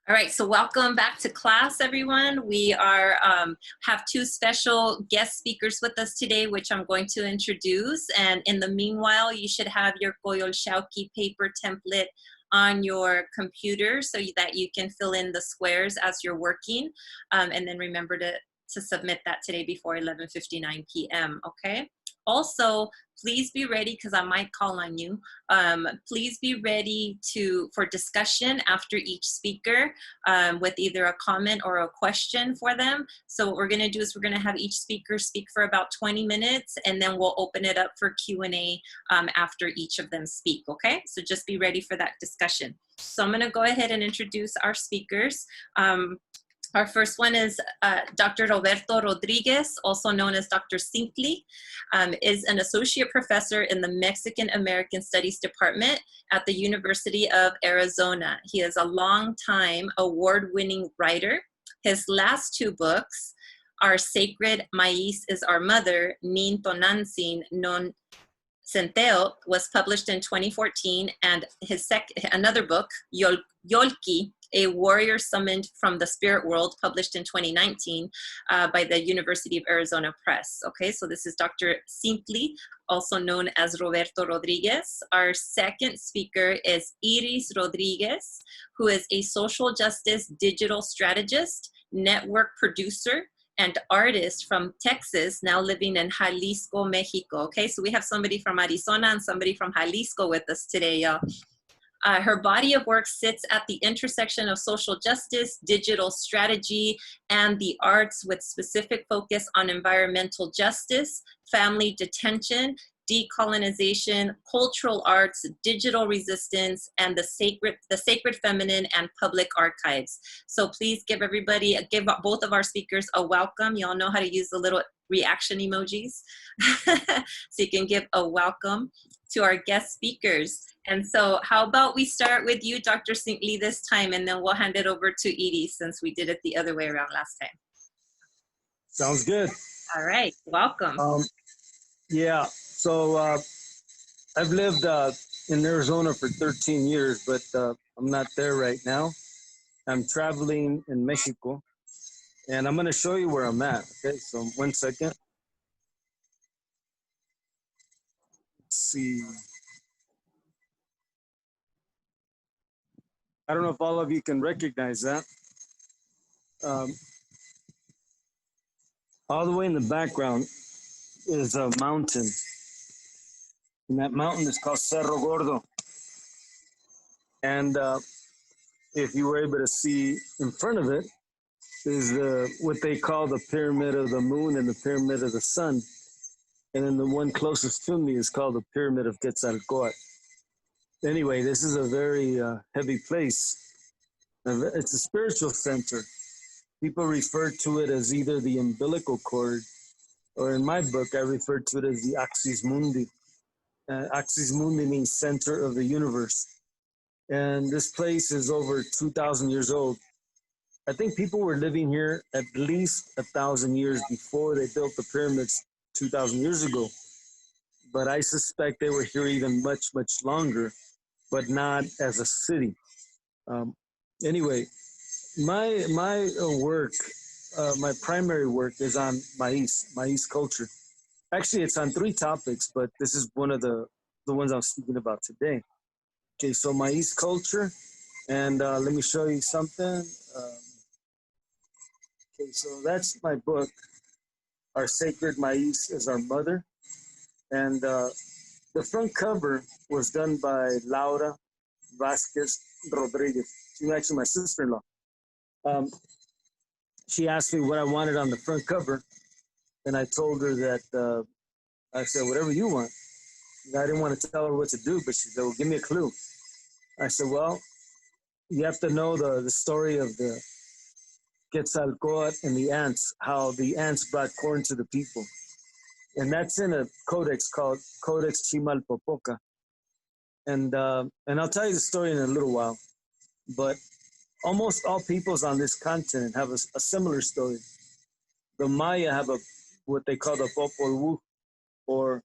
All right, so welcome back to class, everyone. We have two special guest speakers with us today, which I'm going to introduce. And in the meanwhile, you should have your Yolqui paper template on your computer so that you can fill in the squares as you're working. And then remember to submit that today before 11:59 p.m., okay? Also, please be ready, because I might call on you. Please be ready for discussion after each speaker with either a comment or a question for them. So what we're going to do is we're going to have each speaker speak for about 20 minutes, and then we'll open it up for Q&A after each of them speak, okay? So just be ready for that discussion. So I'm going to go ahead and introduce our speakers. Our first one is Dr. Roberto Rodriguez, also known as Dr. Cintli, is an associate professor in the Mexican American Studies Department at the University of Arizona. He is a longtime award-winning writer. His last two books are Sacred Maiz is Our Mother, Nin Tonantzin Non Centeotl, was published in 2014, and his another book, Yolqui, A Warrior Summoned from the Spirit World, published in 2019 by the University of Arizona Press. Okay, so this is Dr. Cintli, also known as Roberto Rodriguez. Our second speaker is Iris Rodriguez, who is a social justice digital strategist, network producer, and artist from Texas, now living in Jalisco, Mexico. Okay, so we have somebody from Arizona and somebody from Jalisco with us today, y'all. Her body of work sits at the intersection of social justice, digital strategy, and the arts, with specific focus on environmental justice, family detention, decolonization, cultural arts, digital resistance, and the sacred feminine and public archives. So please give both of our speakers a welcome. Y'all know how to use the little reaction emojis. So you can give a welcome to our guest speakers. And so how about we start with you, Dr. Cintli, this time, and then we'll hand it over to Edie, since we did it the other way around last time. Sounds good. All right, welcome. Yeah, so I've lived in Arizona for 13 years, but I'm not there right now. I'm traveling in Mexico, and I'm going to show you where I'm at. Okay, so 1 second. Let's see. I don't know if all of you can recognize that. All the way in the background is a mountain. And that mountain is called Cerro Gordo. And if you were able to see in front of it is what they call the Pyramid of the Moon and the Pyramid of the Sun. And then the one closest to me is called the Pyramid of Quetzalcoatl. Anyway, this is a very heavy place. It's a spiritual center. People refer to it as either the umbilical cord, or in my book, I refer to it as the Axis Mundi. Axis Mundi means center of the universe. And this place is over 2,000 years old. I think people were living here at least 1,000 years before they built the pyramids 2,000 years ago. But I suspect they were here even much, much longer, but not as a city. Anyway, my work, my primary work is on maiz culture. Actually, it's on 3 topics, but this is one of the ones I'm speaking about today. Okay, so maiz culture, and let me show you something. Okay, so that's my book, Our Sacred Maiz is Our Mother. And the front cover was done by Laura Vasquez Rodriguez. She's actually my sister-in-law. She asked me what I wanted on the front cover, and I told her that, I said, whatever you want. And I didn't want to tell her what to do, but she said, well, give me a clue. I said, well, you have to know the story of the Quetzalcoatl and the ants, how the ants brought corn to the people. And that's in a codex called Codex Chimalpopoca. And I'll tell you the story in a little while. But almost all peoples on this continent have a similar story. The Maya have what they call the Popol Vuh, or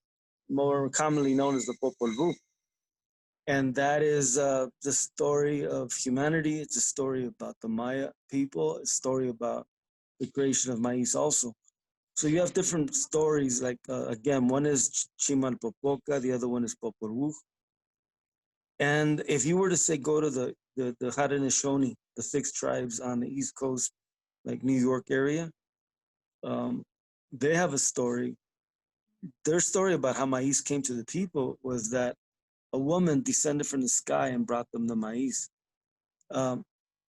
more commonly known as the Popol Vuh. And that is the story of humanity. It's a story about the Maya people, a story about the creation of maize also. So you have different stories, like again, one is Chimalpopoca, the other one is Popol Vuh. And if you were to say go to the Haudenosaunee, the 6 tribes on the East Coast, like New York area, they have a story. Their story about how maize came to the people was that a woman descended from the sky and brought them the maize. Um,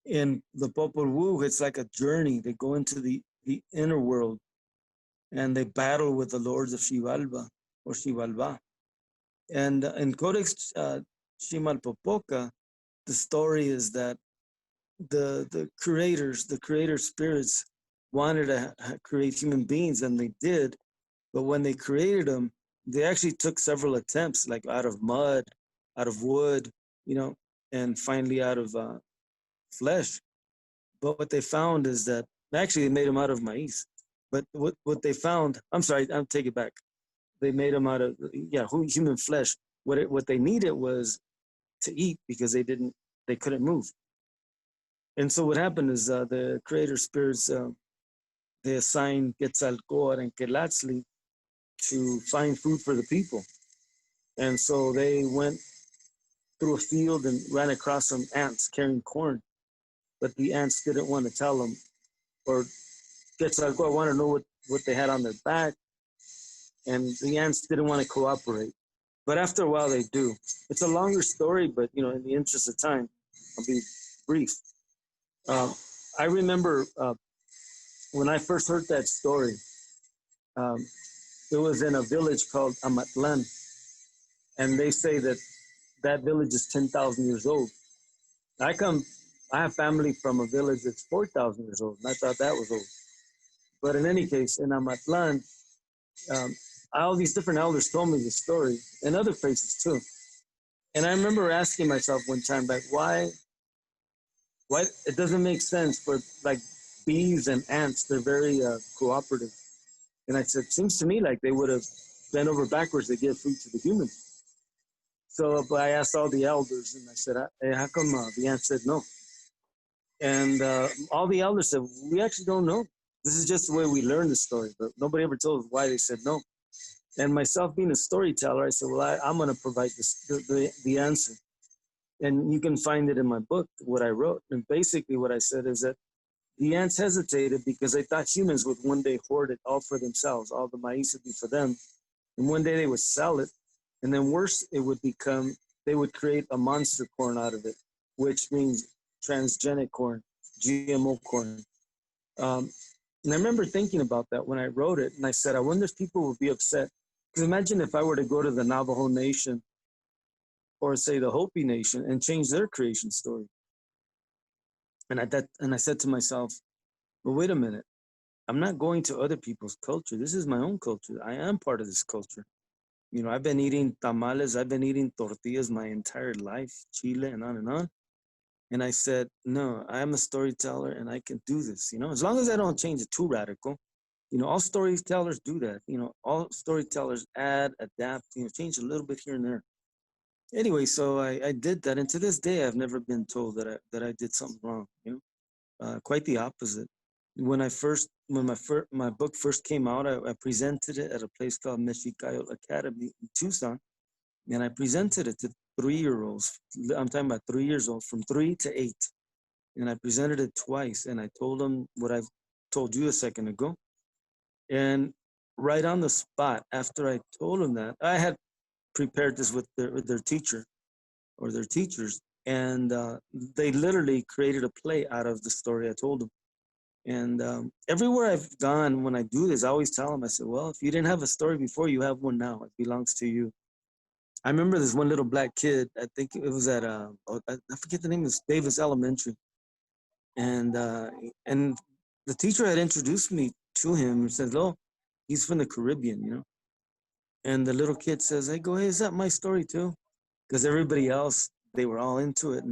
in the Popol Vuh, it's like a journey. They go into the inner world and they battle with the lords of Xibalba or Xibalba. And in Codex Chimalpopoca, the story is that the creator spirits wanted to create human beings, and they did. But when they created them, they actually took several attempts, like out of mud, out of wood, you know, and finally out of flesh. But what they found is that actually they made them out of maize. But what they found, I'm sorry, I'll take it back. They made them out of human flesh. What they needed was to eat because they couldn't move. And so what happened is the creator spirits they assigned Quetzalcoatl and Quelatzli to find food for the people. And so they went through a field and ran across some ants carrying corn, but the ants didn't want to tell them, or Quetzalcoatl wanted to know what they had on their back, and the ants didn't want to cooperate. But after a while, they do. It's a longer story, but in the interest of time, I'll be brief. I remember when I first heard that story. Um, it was in a village called Amatlan, and they say that that village is 10,000 years old. I have family from a village that's 4,000 years old, and I thought that was old. But in any case, in Amatlan, um, all these different elders told me the story, and other places too. And I remember asking myself one time, like, why it doesn't make sense for like bees and ants, they're very cooperative. And I said, seems to me like they would have bent over backwards to give food to the humans. So but I asked all the elders, and I said, hey, how come the ants said no? And all the elders said, we actually don't know. This is just the way we learned the story, but nobody ever told us why they said no. And myself being a storyteller, I said, well, I'm going to provide the answer. And you can find it in my book, what I wrote. And basically what I said is that the ants hesitated because they thought humans would one day hoard it all for themselves. All the maize would be for them. And one day they would sell it. And then worse, it would become, they would create a monster corn out of it, which means transgenic corn, GMO corn. And I remember thinking about that when I wrote it. And I said, I wonder if people would be upset. Because imagine if I were to go to the Navajo Nation or say the Hopi Nation and change their creation story. And I said to myself, well, wait a minute. I'm not going to other people's culture. This is my own culture. I am part of this culture. I've been eating tamales, I've been eating tortillas my entire life, chile, and on and on. And I said, no, I'm a storyteller and I can do this, as long as I don't change it too radical. All storytellers do that. All storytellers add, adapt, change a little bit here and there. Anyway, so I did that. And to this day, I've never been told that I did something wrong, quite the opposite. When my book first came out, I presented it at a place called Mexicayot Academy in Tucson, and I presented it to 3-year-olds. I'm talking about 3 years old, from 3 to 8, and I presented it twice, and I told them what I've told you a second ago, and right on the spot after I told them that, I had prepared this with their teacher or their teachers, and they literally created a play out of the story I told them. And everywhere I've gone, when I do this, I always tell them, I said, well, if you didn't have a story before, you have one now. It belongs to you. I remember this one little black kid, I think it was at, I forget the name, it was Davis Elementary. And the teacher had introduced me to him and said, oh, he's from the Caribbean, And the little kid says, hey, go ahead, is that my story too? Because everybody else, they were all into it.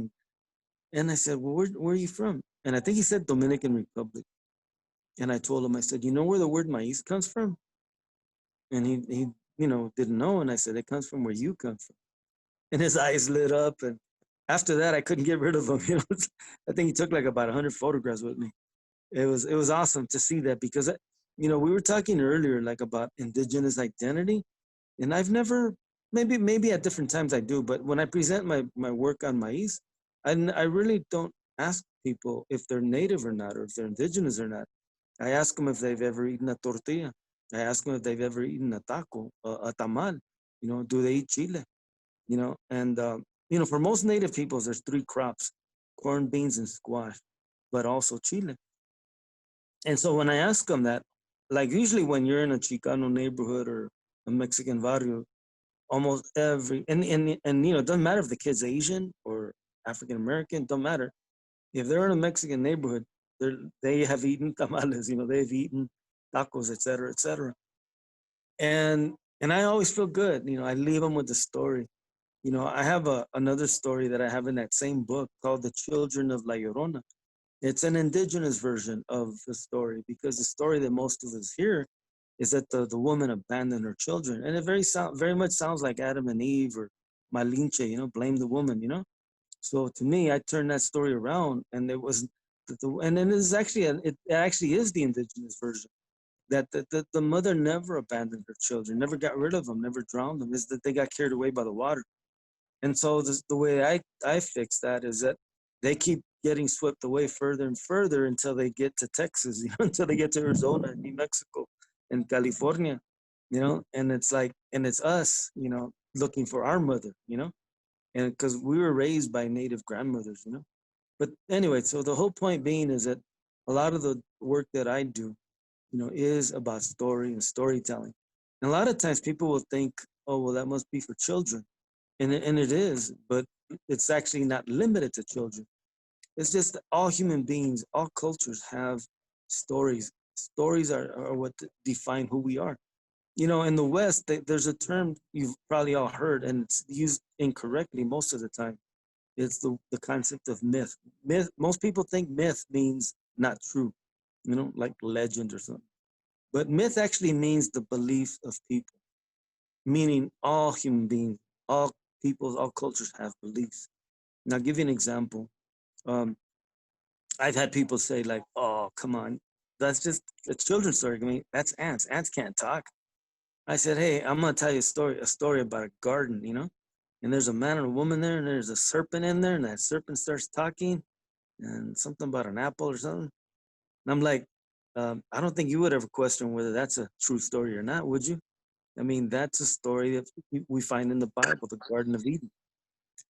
And I said, well, where are you from? And I think he said Dominican Republic. And I told him, I said, you know where the word maiz comes from? And he didn't know. And I said, it comes from where you come from. and his eyes lit up. And after that, I couldn't get rid of him. You know, I think he took like about 100 photographs with me. It was awesome to see that because, you know, we were talking earlier like about indigenous identity, and I've never, maybe at different times I do, but when I present my work on maize, I really don't ask people if they're native or not, or if they're indigenous or not. I ask them if they've ever eaten a tortilla. I ask them if they've ever eaten a taco, a tamal. You know, do they eat chile? You know, and you know, for most native peoples, there's three crops: corn, beans, and squash, but also chile. And so when I ask them that, like usually when you're in a Chicano neighborhood or a Mexican barrio, almost every and you know, it doesn't matter if the kid's Asian or African American, don't matter. If they're in a Mexican neighborhood, they have eaten tamales, you know, they've eaten tacos, et cetera, et cetera. And I always feel good, you know, I leave them with the story. You know, I have another story that I have in that same book called The Children of La Llorona. It's an indigenous version of the story because the story that most of us hear is that the woman abandoned her children. And it very much sounds like Adam and Eve or Malinche, you know, blame the woman, you know? So to me, I turned that story around and it was, and then it's actually, it actually is the indigenous version that the mother never abandoned her children, never got rid of them, never drowned them, is that they got carried away by the water. And so the way I fix that is that they keep getting swept away further and further until they get to Texas, you know, until they get to Arizona and New Mexico and California, you know, and it's like, and it's us, you know, looking for our mother, you know, and because we were raised by Native grandmothers, you know. But anyway, so the whole point being is that a lot of the work that I do, you know, is about story and storytelling. And a lot of times people will think, oh, well, that must be for children. And it is, but it's actually not limited to children. It's just that all human beings, all cultures have stories. Stories are what define who we are. You know, in the West, there's a term you've probably all heard, and it's used incorrectly most of the time. It's the concept of myth. Myth. Most people think myth means not true, you know, like legend or something. But myth actually means the belief of people, meaning all human beings, all peoples, all cultures have beliefs. And I'll give you an example. Um, I've had people say like, "Oh, come on, that's just a children's story. I mean, that's ants. Ants can't talk." I said, "Hey, I'm gonna tell you a story about a garden, you know, and there's a man and a woman there, and there's a serpent in there, and that serpent starts talking, and something about an apple or something." And I'm like, I don't think you would ever question whether that's a true story or not, would you? I mean, that's a story that we find in the Bible, the Garden of Eden.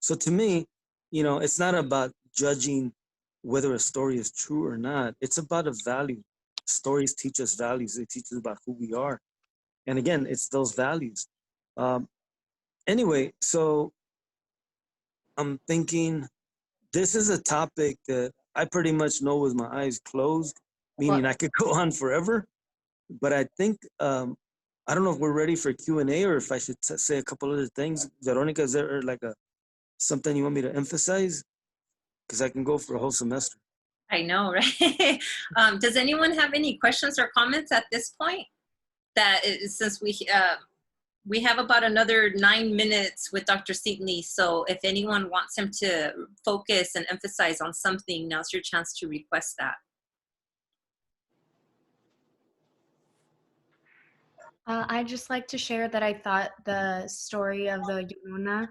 So to me, you know, it's not about judging whether a story is true or not. It's about a value. Stories teach us values. They teach us about who we are. And again, it's those values. Um, anyway, so I'm thinking this is a topic that I pretty much know with my eyes closed, meaning I could go on forever. But I think I don't know if we're ready for Q&A or if I should say a couple other things. Veronica, is there like something you want me to emphasize? Because I can go for a whole semester. I know, right? Does anyone have any questions or comments at this point? Since we have about another 9 minutes with Dr. Cintli, so if anyone wants him to focus and emphasize on something, now's your chance to request that. I'd just like to share that I thought the story of the Llorona,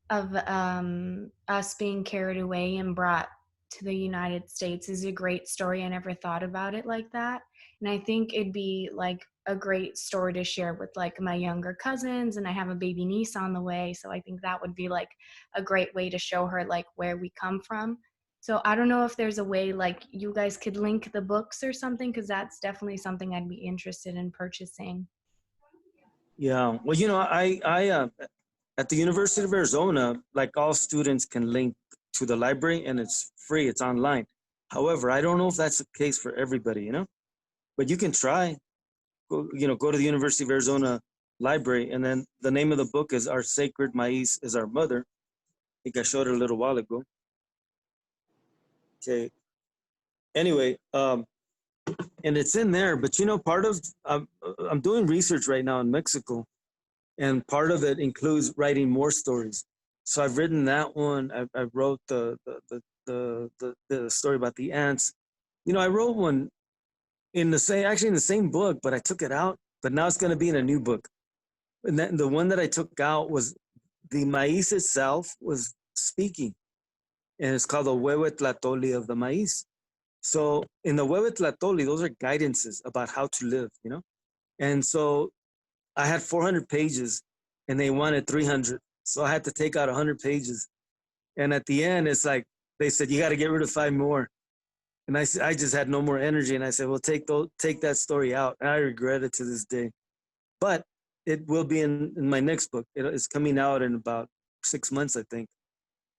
of us being carried away and brought to the United States is a great story. I never thought about it like that. And I think it'd be like a great story to share with like my younger cousins, and I have a baby niece on the way. So I think that would be like a great way to show her like where we come from. So I don't know if there's a way like you guys could link the books or something, because that's definitely something I'd be interested in purchasing. Yeah, well, you know, I at the University of Arizona, like all students can link to the library and it's free, it's online. However, I don't know if that's the case for everybody, you know, but you can try, you know, go to the University of Arizona library, and then the name of the book is Our Sacred Maiz is Our Mother. I think I showed it a little while ago. Okay. Anyway, and it's in there, but you know, part of, I'm doing research right now in Mexico, and part of it includes writing more stories. So I've written that one. I wrote the story about the ants. You know, I wrote one actually in the same book, but I took it out. But now it's going to be in a new book. And then the one that I took out was the maize itself was speaking, and it's called the Huehuetlatoli of the maize. So in the Huehuetlatoli, those are guidances about how to live, you know? And so I had 400 pages and they wanted 300. So I had to take out 100 pages. And at the end, it's like, they said, you got to get rid of 5 more. And I just had no more energy. And I said, well, take that story out. And I regret it to this day. But it will be in my next book. It's coming out in about 6 months, I think.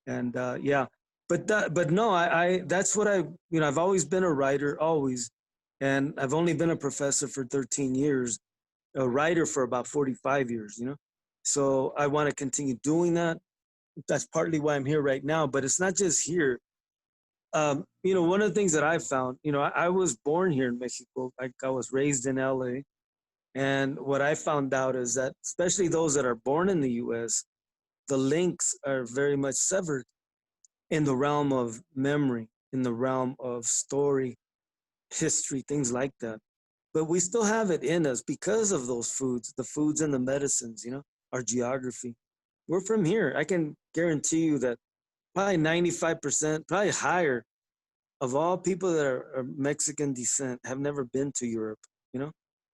And yeah, but no, that's what I've always been a writer, always. And I've only been a professor for 13 years, a writer for about 45 years, you know? So I want to continue doing that. That's partly why I'm here right now, but it's not just here. You know, one of the things that I found, you know, I was born here in Mexico. I was raised in LA. And what I found out is that, especially those that are born in the US, the links are very much severed in the realm of memory, in the realm of story, history, things like that. But we still have it in us because of those foods, the foods and the medicines, you know, our geography. We're from here. I can guarantee you that probably 95%, probably higher, of all people that are Mexican descent have never been to Europe, you know?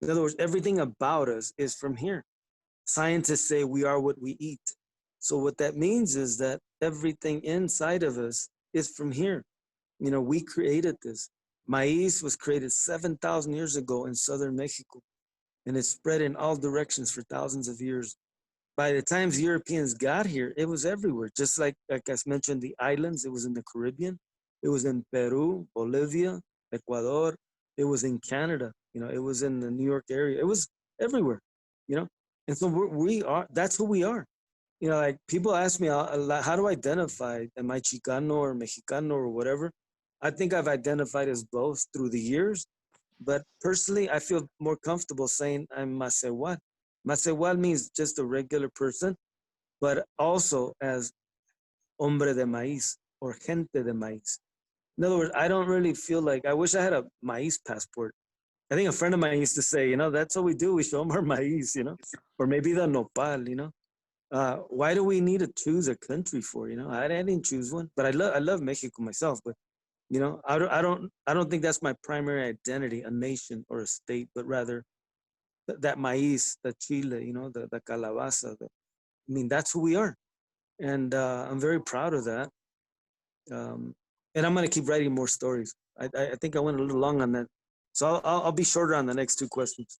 In other words, everything about us is from here. Scientists say we are what we eat. So what that means is that everything inside of us is from here. You know, we created this. Maiz was created 7,000 years ago in southern Mexico, and it spread in all directions for thousands of years. By the time Europeans got here, it was everywhere. Just like I mentioned, the islands, it was in the Caribbean, it was in Peru, Bolivia, Ecuador, it was in Canada, you know, it was in the New York area, it was everywhere, you know? And so that's who we are. You know, like people ask me, how do I identify? Am I Chicano or Mexicano or whatever? I think I've identified as both through the years, but personally, I feel more comfortable saying I'm Masewal. Masewal means just a regular person, but also as hombre de maíz or gente de maíz. In other words, I don't really feel like, I wish I had a maíz passport. I think a friend of mine used to say, you know, that's what we do. We show them our maíz, you know, or maybe the nopal, you know. Why do we need to choose a country for? You know, I didn't choose one, but I love Mexico myself. But you know, I don't think that's my primary identity, a nation or a state, but rather that maíz, the chile, you know, the calabaza. I mean, that's who we are, and I'm very proud of that. And I'm gonna keep writing more stories. I think I went a little long on that, so I'll be shorter on the next 2 questions.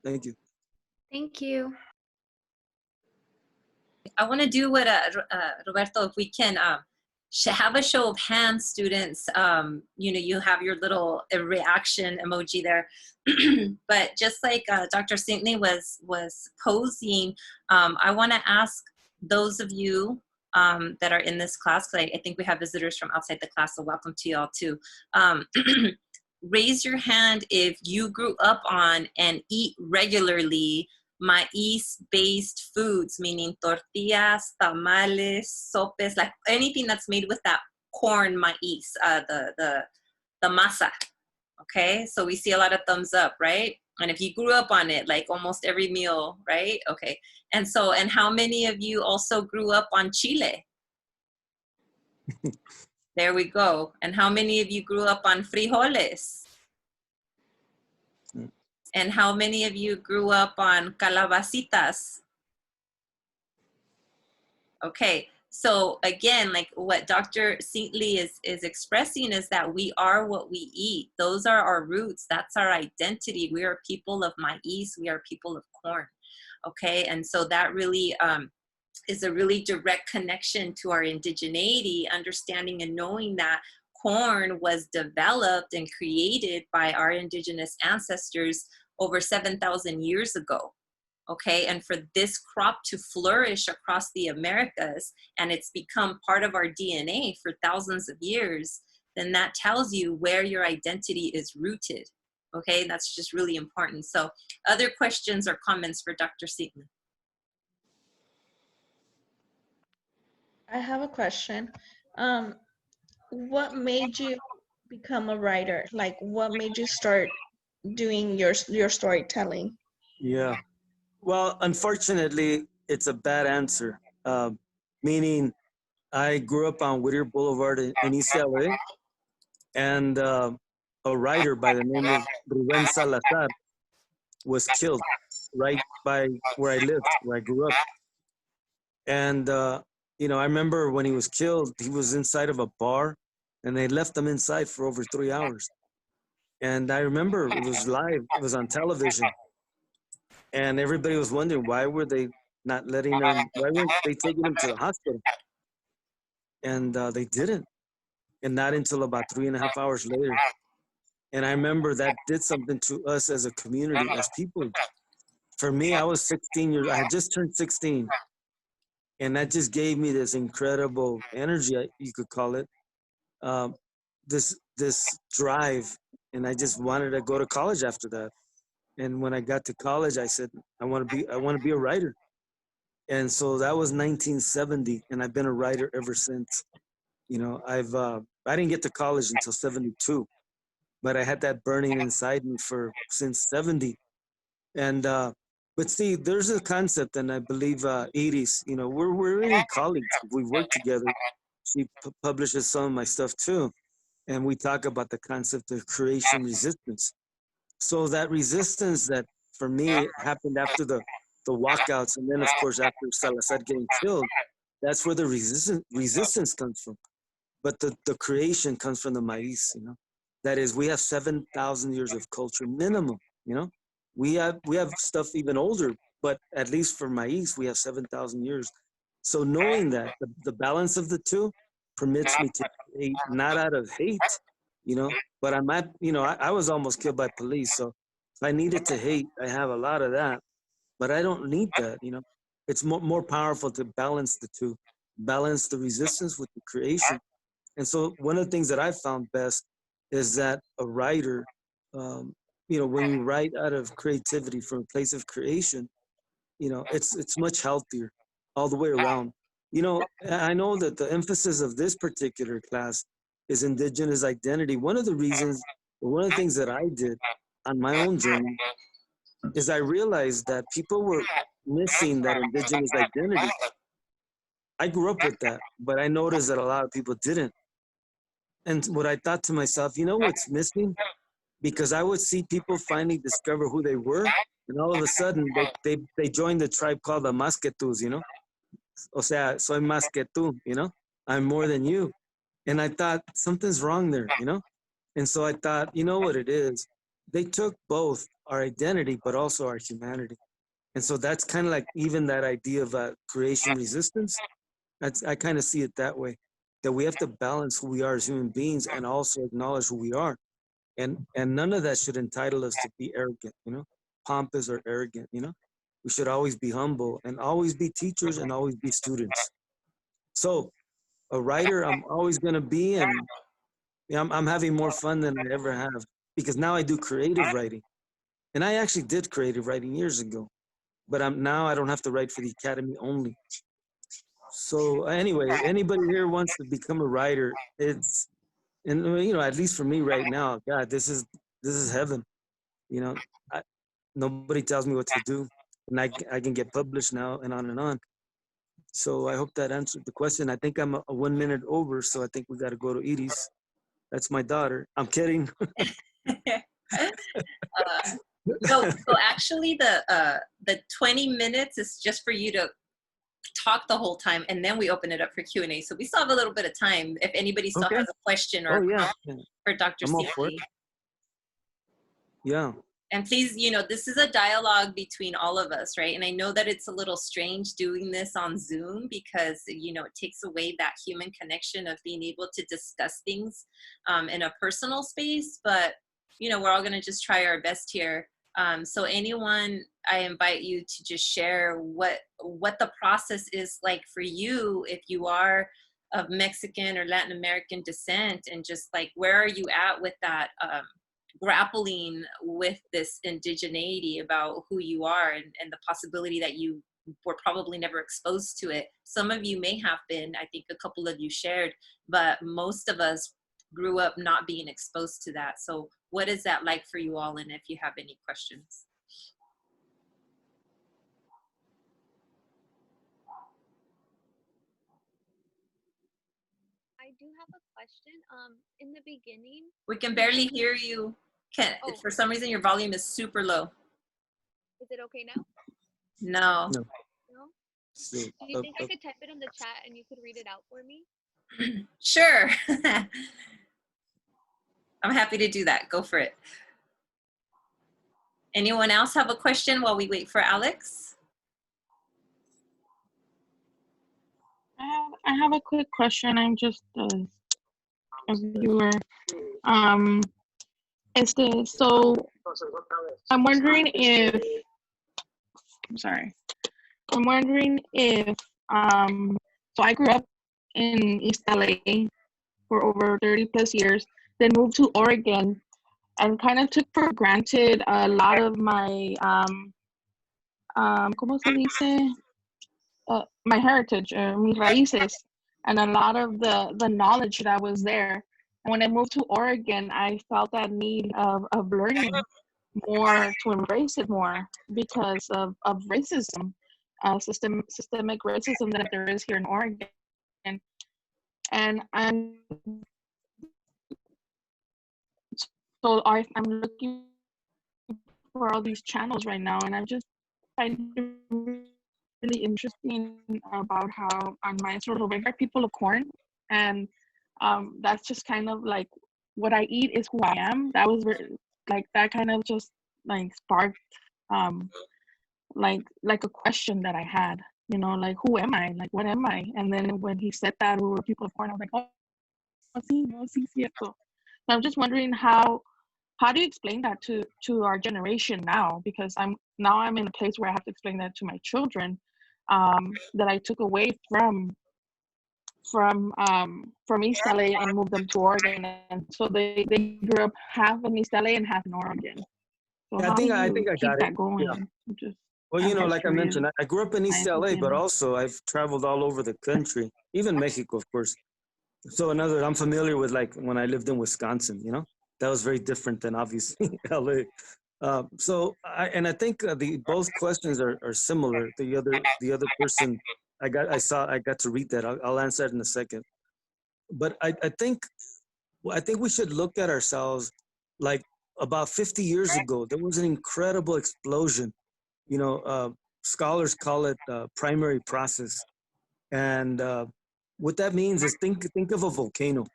Thank you. Thank you. I want to do what Roberto, if we can have a show of hands, students. You know, you have your little reaction emoji there, but just like Dr. Cintli was posing, I want to ask those of you that are in this class, because I think we have visitors from outside the class, so welcome to y'all too. Raise your hand if you grew up on and eat regularly maiz-based foods, meaning tortillas, tamales, sopes, like anything that's made with that corn maiz, the masa. Okay, so we see a lot of thumbs up, right? And if you grew up on it, like almost every meal, right? Okay, and how many of you also grew up on chile? There we go. And how many of you grew up on frijoles? And how many of you grew up on calabacitas? Okay, so again, like what Dr. Cintli is expressing is that we are what we eat. Those are our roots. That's our identity. We are people of maiz. We are people of corn. Okay, and so that really is a really direct connection to our indigeneity, understanding and knowing that corn was developed and created by our indigenous ancestors over 7,000 years ago. Okay, and for this crop to flourish across the Americas and it's become part of our DNA for thousands of years, then that tells you where your identity is rooted. Okay, that's just really important. So other questions or comments for Dr. Cintli? I have a question. Um, what made you become a writer? Like, what made you start doing your storytelling? Yeah. Well, unfortunately, it's a bad answer. Meaning, I grew up on Whittier Boulevard in East LA, and a writer by the name of Ruben Salazar was killed right by where I lived, where I grew up. And, I remember when he was killed, he was inside of a bar, and they left him inside for over 3 hours. And I remember it was live, it was on television, and everybody was wondering why were they not letting him, why weren't they taking him to the hospital? And they didn't, and not until about 3.5 hours later. And I remember that did something to us as a community, as people. For me, I was 16 years, I had just turned 16. And that just gave me this incredible energy, you could call it, um, this drive. And I just wanted to go to college after that. And when I got to college, I said, I want to be a writer. And so that was 1970, and I've been a writer ever since. I didn't get to college until 72, but I had that burning inside me for since 70. And but see, there's a concept, and I believe Iris, we're really colleagues. We work together. She publishes some of my stuff too, and we talk about the concept of creation resistance. So that resistance that for me happened after the walkouts, and then of course after Salazar getting killed, that's where the resistance comes from. But the creation comes from the maiz. That is, we have 7,000 years of culture minimum. We have stuff even older, but at least for maiz, we have 7,000 years. So knowing that the balance of the two permits me to create not out of hate, but I'm at, I was almost killed by police. So if I needed to hate, I have a lot of that, but I don't need that. It's more powerful to balance the two, balance the resistance with the creation. And so one of the things that I found best is that a writer, when you write out of creativity from a place of creation, it's much healthier all the way around. I know that the emphasis of this particular class is Indigenous identity. One of the reasons, or one of the things that I did on my own journey is I realized that people were missing that Indigenous identity. I grew up with that, but I noticed that a lot of people didn't. And what I thought to myself, what's missing? Because I would see people finally discover who they were, and all of a sudden they joined the tribe called the Masquetus, O sea, soy más que tú, I'm more than you. And I thought something's wrong there, And so I thought, you know what it is? They took both our identity, but also our humanity. And so that's kind of like even that idea of creation resistance. I kind of see it that way, that we have to balance who we are as human beings and also acknowledge who we are. And none of that should entitle us to be arrogant, pompous or arrogant, We should always be humble and always be teachers and always be students. So a writer, I'm always going to be, and I'm having more fun than I ever have because now I do creative writing. And I actually did creative writing years ago, but now I don't have to write for the academy only. So anyway, anybody here wants to become a writer, and at least for me right now, God, this is heaven. Nobody tells me what to do, and I can get published now and on and on. So I hope that answered the question. I think I'm a 1 minute over, so I think we got to go to Iris. That's my daughter. I'm kidding. So actually the 20 minutes is just for you to talk the whole time, and then we open it up for Q&A. So we still have a little bit of time if anybody still has a question or for Dr. Cintli. Yeah. And please, this is a dialogue between all of us, right? And I know that it's a little strange doing this on Zoom because, it takes away that human connection of being able to discuss things in a personal space. But, we're all going to just try our best here. So anyone, I invite you to just share what the process is like for you if you are of Mexican or Latin American descent, and just like, where are you at with that grappling with this indigeneity about who you are and the possibility that you were probably never exposed to it. Some of you may have been, I think a couple of you shared, but most of us grew up not being exposed to that. So what is that like for you all? And if you have any questions. I do have a question. In the beginning, We can barely hear you. Oh. For some reason, your volume is super low. is it okay now? No. No. No? So, Do you think I could type it in the chat and you could read it out for me? Sure. I'm happy to do that. Go for it. Anyone else have a question while we wait for Alex? I have a quick question. I'm just a viewer. So I'm wondering if, I'm wondering if, so I grew up in East LA for over 30 plus years, then moved to Oregon and kind of took for granted a lot of my, ¿cómo se dice? My heritage, mis raíces, and a lot of the knowledge that was there. And when I moved to Oregon, I felt that need of learning more, to embrace it more because of racism, systemic racism that there is here in Oregon. And I'm looking for all these channels right now, and I'm just finding it really interesting about how on my sort of people of corn, and that's just kind of like what I eat is who I am. That was like that kind of just like sparked like a question that I had, you know, like who am I? Like what am I? And then when he said that we were people of corn, I was like, oh, sí, no, sí, cierto. So I'm just wondering how do you explain that to our generation now? Because I'm in a place where I have to explain that to my children, that I took away from East LA and moved them to Oregon, and so they grew up half in East LA and half in Oregon. So yeah, how do I you think I keep got that it. going? Yeah. Just, Well, you know, like I curious. mentioned, I grew up in East LA, but also I've traveled all over the country, even Mexico, of course. So I'm familiar with like when I lived in Wisconsin, you know, that was very different than obviously LA. I think both questions are similar. The other person, I got to read that. I'll answer it in a second. But I think we should look at ourselves like about 50 years ago. There was an incredible explosion. You know, scholars call it primary process, and what that means is think of a volcano,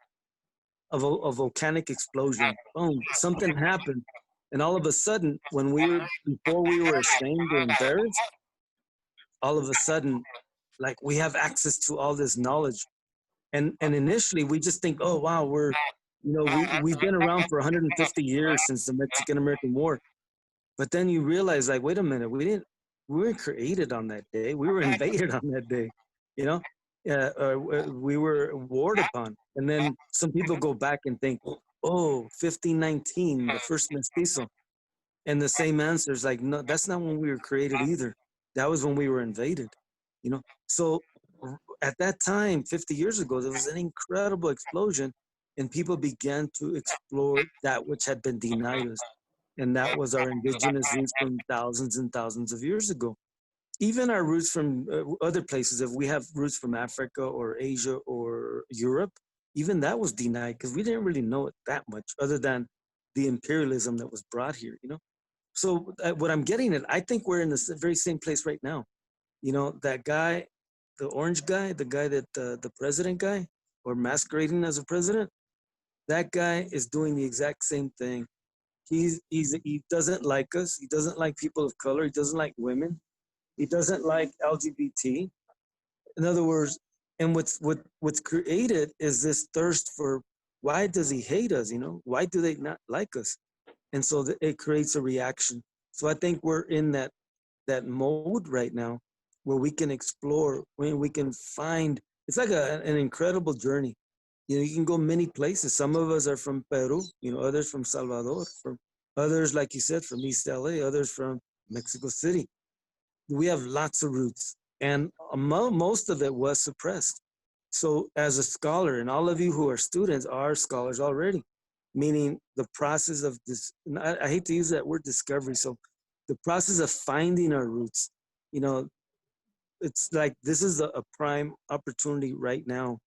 of a volcanic explosion. Boom, something happened, and all of a sudden, before we were ashamed or embarrassed, all of a sudden, like we have access to all this knowledge, and initially we just think, oh wow, we've been around for 150 years since the Mexican American War, but then you realize like, wait a minute, we weren't created on that day. We were invaded on that day, you know. We were warred upon, and then some people go back and think, oh, 1519, the first mestizo, and the same answer is like, no, that's not when we were created either. That was when we were invaded, you know. So at that time, 50 years ago, there was an incredible explosion, and people began to explore that which had been denied us, and that was our indigenous roots from thousands and thousands of years ago. Even our roots from other places, if we have roots from Africa or Asia or Europe, even that was denied because we didn't really know it that much other than the imperialism that was brought here, you know? So what I'm getting at, I think we're in the very same place right now. You know, that guy, the orange guy, the guy that the president guy, or masquerading as a president, that guy is doing the exact same thing. He doesn't like us. He doesn't like people of color. He doesn't like women. He doesn't like LGBT. In other words, and what's created is this thirst for, why does he hate us? You know, why do they not like us? And so it creates a reaction. So I think we're in that mode right now where we can explore, when we can find, it's like an incredible journey. You know, you can go many places. Some of us are from Peru, you know, others from Salvador, from others, like you said, from East LA, others from Mexico City. we have lots of roots, and most of it was suppressed. So as a scholar, and all of you who are students are scholars already, meaning the process of this, and I hate to use that word discovery. So the process of finding our roots, you know, it's like this is a prime opportunity right now.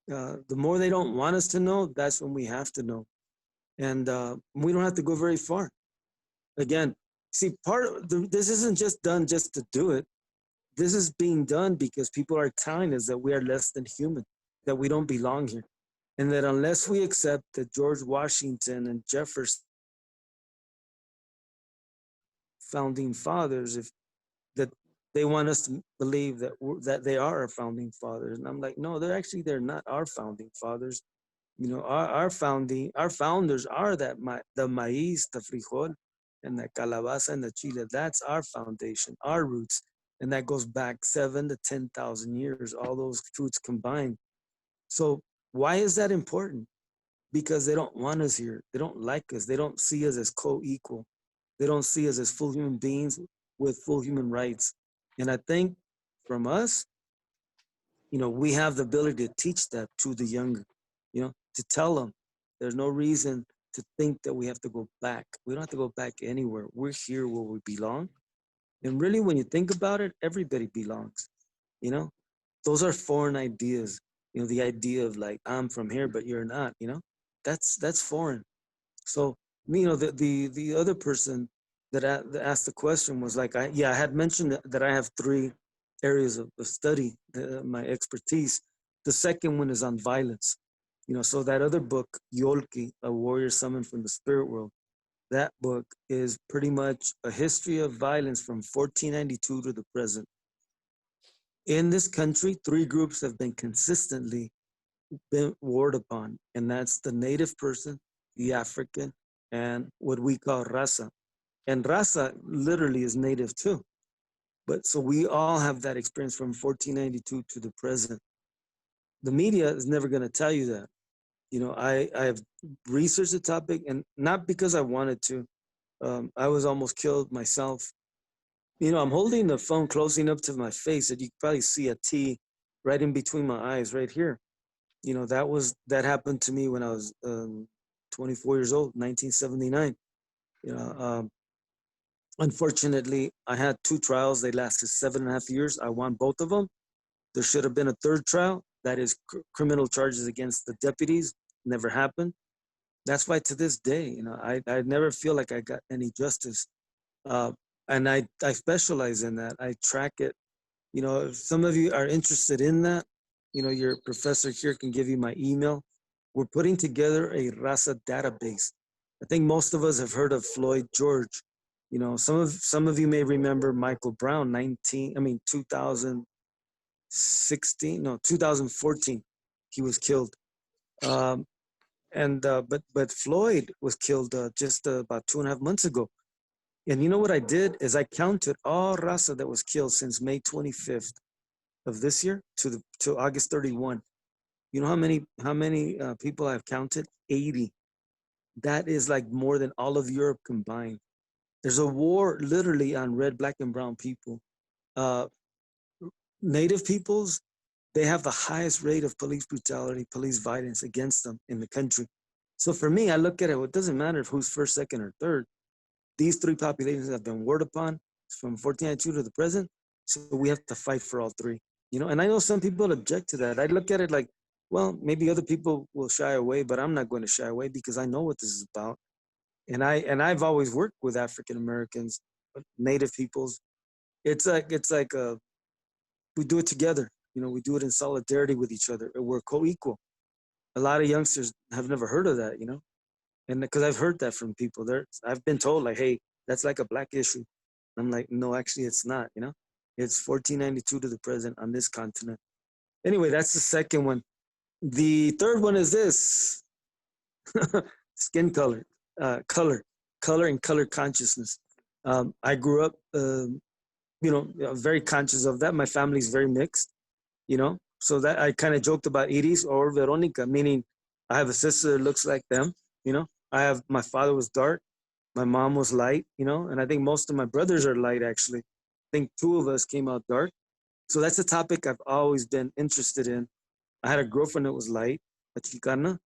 The more they don't want us to know, that's when we have to know. And we don't have to go very far. Again, see, this isn't just done just to do it. This is being done because people are telling us that we are less than human, that we don't belong here. And that unless we accept that George Washington and Jefferson, founding fathers, if that they want us to believe that that they are our founding fathers. And I'm like, no, they're not our founding fathers. You know, our founders are the maíz, the frijol, and the calabaza and the chile. That's our foundation, our roots. And that goes back 7,000 to 10,000 years, all those fruits combined. So why is that important? Because they don't want us here. They don't like us. They don't see us as co-equal. They don't see us as full human beings with full human rights. And I think from us, you know, we have the ability to teach that to the younger, you know, to tell them there's no reason to think that we have to go back. We don't have to go back anywhere. We're here where we belong. And really, when you think about it, everybody belongs, you know? Those are foreign ideas. You know, the idea of like, I'm from here, but you're not, you know? That's foreign. So, you know, the other person that asked the question was like, I had mentioned that I have 3 areas of study, my expertise. The second one is on violence. You know, so that other book, Yolqui, A Warrior Summoned from the Spirit World, that book is pretty much a history of violence from 1492 to the present. In this country, 3 groups have been consistently been warred upon, and that's the native person, the African, and what we call raza. And raza literally is native too. But so we all have that experience from 1492 to the present. The media is never going to tell you that. You know, I have researched the topic, and not because I wanted to. I was almost killed myself. You know, I'm holding the phone close enough to my face that you can probably see a T right in between my eyes right here. You know, that happened to me when I was 24 years old, 1979. You know, unfortunately, I had 2 trials. They lasted 7.5 years. I won both of them. There should have been a 3rd trial. That is criminal charges against the deputies. Never happened. That's why to this day, you know, I never feel like I got any justice. And I specialize in that. I track it. You know, if some of you are interested in that, you know, your professor here can give you my email. We're putting together a raza database. I think most of us have heard of Floyd George. You know, some of you may remember Michael Brown, 2014, he was killed. But Floyd was killed just about 2.5 months ago. And you know what I did is I counted all raza that was killed since May 25th of this year to August 31. You know how many people I've counted? 80. That is like more than all of Europe combined. There's a war literally on red, black, and brown people. Native peoples, they have the highest rate of police brutality, police violence against them in the country. So for me, I look at it, it doesn't matter who's first, second, or third. These 3 populations have been warred upon from 1492 to the present. So we have to fight for all 3, you know? And I know some people object to that. I look at it like, well, maybe other people will shy away, but I'm not going to shy away because I know what this is about. And I've always worked with African Americans, Native peoples. It's like we do it together. You know, we do it in solidarity with each other. We're co-equal. A lot of youngsters have never heard of that, you know? And because I've heard that from people, I've been told like, hey, that's like a Black issue. I'm like, no, actually it's not, you know? It's 1492 to the present on this continent. Anyway, that's the second one. The third one is this, skin color, color and color consciousness. I grew up, you know, very conscious of that. My family's very mixed, you know? So that I kind of joked about Iris or Veronica, meaning I have a sister that looks like them, you know? My father was dark, my mom was light, you know? And I think most of my brothers are light actually. think 2 of us came out dark. So that's a topic I've always been interested in. I had a girlfriend that was light, a Chicana,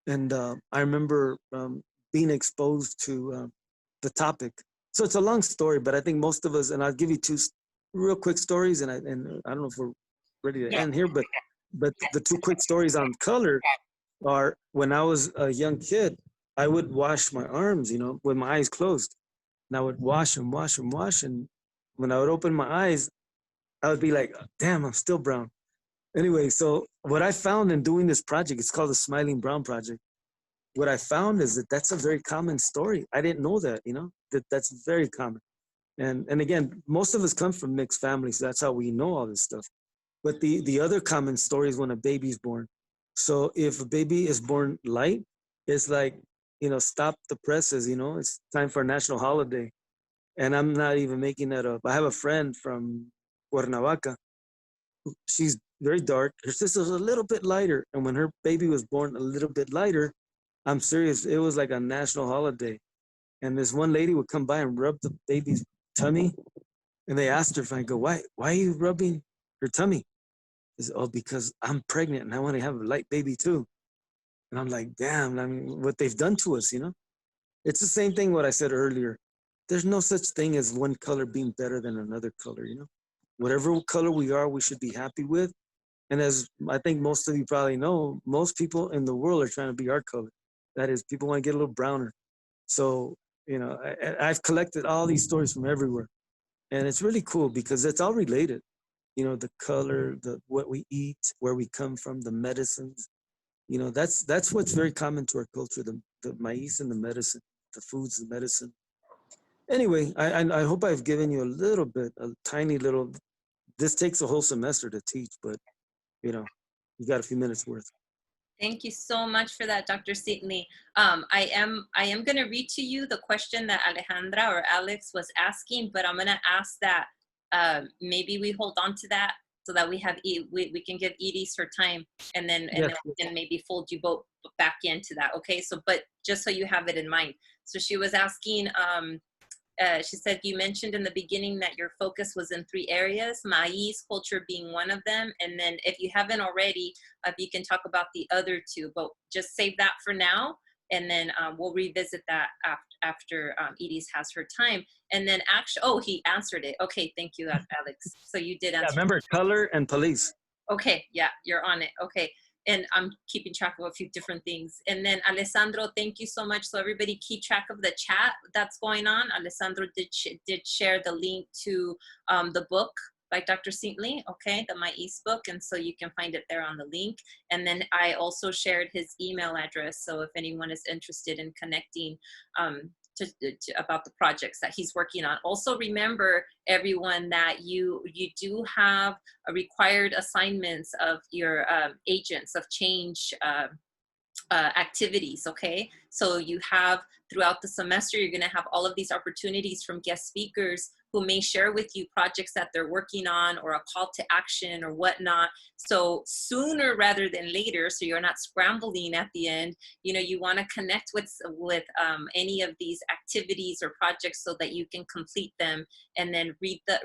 and I remember being exposed to the topic. So it's a long story, but I think most of us, and I'll give you 2 real quick stories, and I don't know if we're ready to end here, but the 2 quick stories on color are when I was a young kid, I would wash my arms, with my eyes closed, and I would wash and wash and wash, and when I would open my eyes, I would be like, damn, I'm still brown. Anyway, so what I found in doing this project, it's called the Smiling Brown Project. What I found is that that's a very common story. I didn't know that, that's very common. And again, most of us come from mixed families, so that's how we know all this stuff. But the other common story is when a baby's born. So if a baby is born light, it's like, stop the presses, it's time for a national holiday. And I'm not even making that up. I have a friend from Cuernavaca. She's very dark. Her sister's a little bit lighter. And when her baby was born a little bit lighter, I'm serious, it was like a national holiday. And this one lady would come by and rub the baby's tummy. And they asked her, if I go, why are you rubbing her tummy? She said, oh, because I'm pregnant and I want to have a light baby too. And I'm like, damn, I mean, what they've done to us, It's the same thing what I said earlier. There's no such thing as one color being better than another color, Whatever color we are, we should be happy with. And as I think most of you probably know, most people in the world are trying to be our color. That is, people want to get a little browner. So, I've collected all these stories from everywhere. And it's really cool because it's all related. The color, what we eat, where we come from, the medicines. That's what's very common to our culture, the maize and the medicine, the foods, the medicine. Anyway, I hope I've given you a tiny little, this takes a whole semester to teach, but, you got a few minutes worth. Thank you so much for that, Dr. Cintli. I am going to read to you the question that Alejandra or Alex was asking, but I'm going to ask that maybe we hold on to that so that we can give Iris her time, and then we can maybe fold you both back into that. Okay, so but just so you have it in mind. So she was asking. She said, you mentioned in the beginning that your focus was in 3 areas, maiz culture being one of them. And then if you haven't already, if you can talk about the other 2, but just save that for now. And then we'll revisit that after Iris has her time. And then actually, he answered it. Okay, thank you, Alex. So you did answer. Yeah, remember color and police. Okay, yeah, you're on it. Okay. And I'm keeping track of a few different things. And then Alessandro, thank you so much. So everybody keep track of the chat that's going on. Alessandro did share the link to the book by Dr. Cintli, okay, the Maiz book. And so you can find it there on the link. And then I also shared his email address. So if anyone is interested in connecting about the projects that he's working on. Also remember, everyone, that you do have a required assignments of your agents of change activities, okay? So you have, throughout the semester, you're gonna have all of these opportunities from guest speakers who may share with you projects that they're working on or a call to action or whatnot. So sooner rather than later, so you're not scrambling at the end, you wanna connect with any of these activities or projects so that you can complete them, and then read the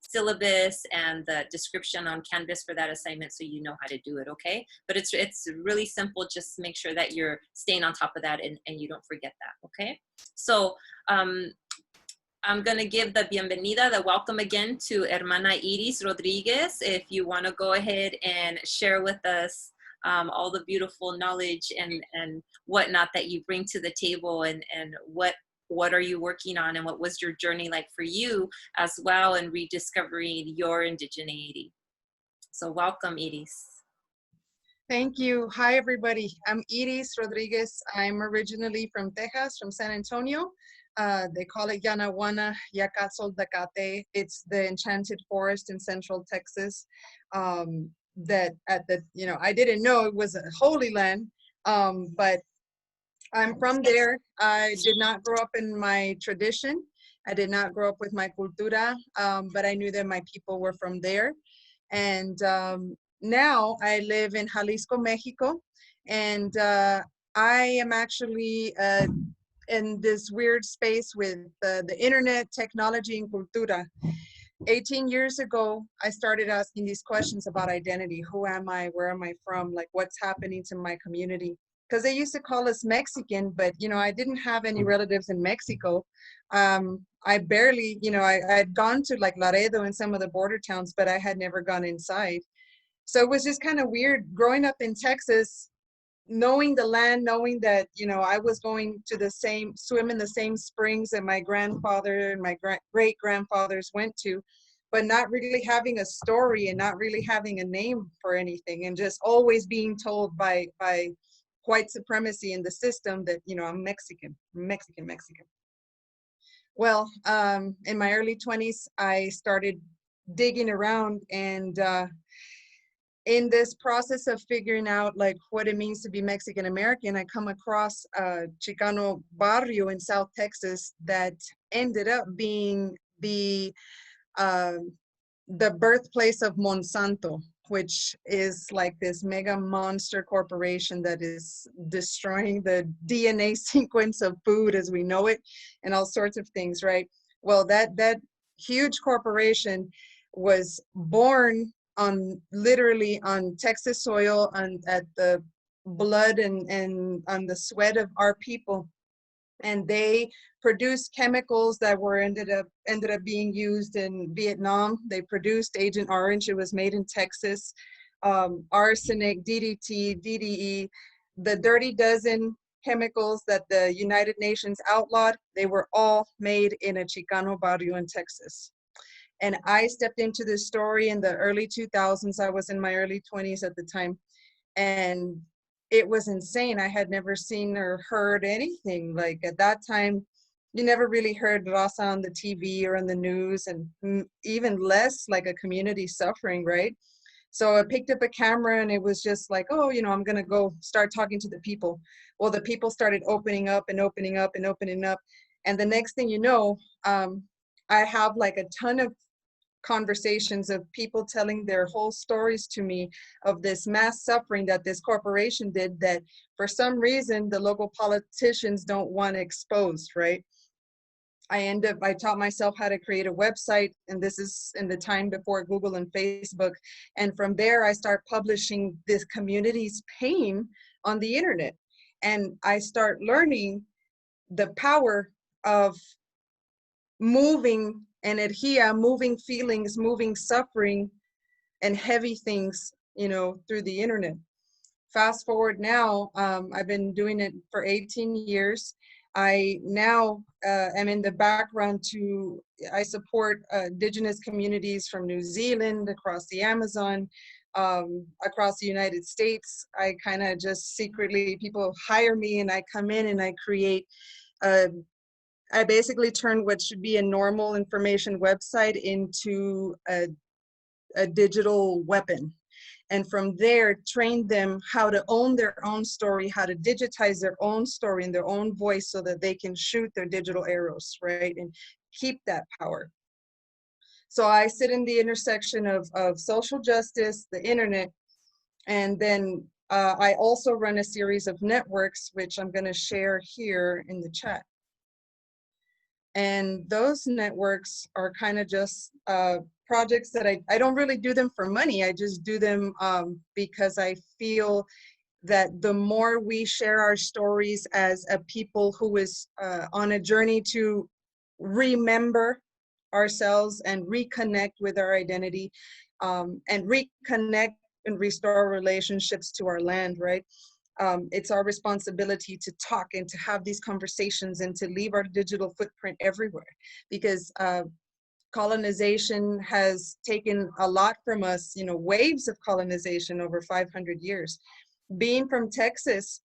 syllabus and the description on Canvas for that assignment so you know how to do it, okay? But it's really simple. Just make sure that you're staying on top of that and you don't forget that, okay? So I'm gonna give the bienvenida, the welcome again to Hermana Iris Rodriguez. If you wanna go ahead and share with us all the beautiful knowledge and whatnot that you bring to the table, and what are you working on, and what was your journey like for you as well in rediscovering your indigeneity. So welcome, Iris. Thank you. Hi, everybody. I'm Iris Rodriguez. I'm originally from Texas, from San Antonio. They call it Yanaguana, Yacatzol Dacate. It's the enchanted forest in central Texas. I didn't know it was a holy land, but I'm from there. I did not grow up in my tradition. I did not grow up with my cultura, but I knew that my people were from there. And now I live in Jalisco, Mexico, and I am actually in this weird space with the internet, technology, and cultura. 18 years ago, I started asking these questions about identity. Who am I? Where am I from? Like, what's happening to my community? Because they used to call us Mexican, but, you know, I didn't have any relatives in Mexico. I barely, you know, I had gone to like Laredo and some of the border towns, but I had never gone inside. So it was just kind of weird growing up in Texas, knowing the land, knowing that, you know, I was going to swim in the same springs that my grandfather and my great grandfathers went to, but not really having a story and not really having a name for anything, and just always being told by white supremacy in the system that, you know, I'm Mexican. Well, in my early 20s, I started digging around, and in this process of figuring out like what it means to be Mexican American, I come across a Chicano barrio in South Texas that ended up being the birthplace of Monsanto, which is like this mega monster corporation that is destroying the DNA sequence of food as we know it and all sorts of things, right? Well, that huge corporation was born on literally on Texas soil, and at the blood and on the sweat of our people. And they produced chemicals that were ended up being used in Vietnam. They produced Agent Orange. It was made in Texas. Arsenic, DDT, DDE, the dirty dozen chemicals that the United Nations outlawed, they were all made in a Chicano barrio in Texas. And I stepped into this story in the early 2000s. I was in my early 20s at the time. And it was insane. I had never seen or heard anything. Like at that time, you never really heard Raza on the TV or on the news, and even less like a community suffering, right? So I picked up a camera, and it was just like, oh, you know, I'm gonna go start talking to the people. Well, the people started opening up and opening up and opening up. And the next thing you know, I have like a ton of conversations of people telling their whole stories to me of this mass suffering that this corporation did, that for some reason the local politicians don't want exposed, right? I taught myself how to create a website, and this is in the time before Google and Facebook. And from there, I start publishing this community's pain on the internet. And I start learning the power of moving energia, moving feelings, moving suffering and heavy things, you know, through the internet. Fast forward now, I've been doing it for 18 years. I now am in the background I support Indigenous communities from New Zealand, across the Amazon, across the United States. I kind of just secretly, people hire me and I come in and I create I basically turned what should be a normal information website into a digital weapon. And from there, trained them how to own their own story, how to digitize their own story in their own voice so that they can shoot their digital arrows, right? And keep that power. So I sit in the intersection of social justice, the internet, and then I also run a series of networks, which I'm gonna share here in the chat. And those networks are kind of just projects that I don't really do them for money. I just do them because I feel that the more we share our stories as a people who is on a journey to remember ourselves and reconnect with our identity, and reconnect and restore relationships to our land, right? It's our responsibility to talk and to have these conversations and to leave our digital footprint everywhere, because colonization has taken a lot from us, you know, waves of colonization over 500 years. Being from Texas,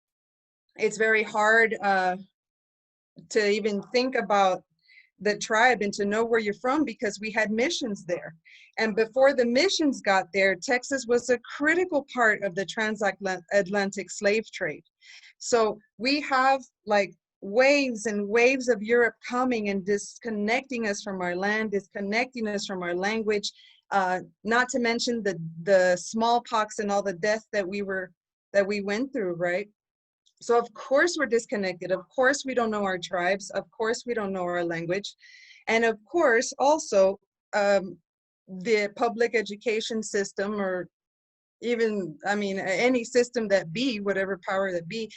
it's very hard to even think about the tribe and to know where you're from, because we had missions there. And before the missions got there, Texas was a critical part of the transatlantic slave trade. So we have like waves and waves of Europe coming and disconnecting us from our land, disconnecting us from our language, not to mention the smallpox and all the death that we went through, right? So of course we're disconnected. Of course we don't know our tribes. Of course we don't know our language. And of course also the public education system, or even, I mean, any system that be, whatever power that be,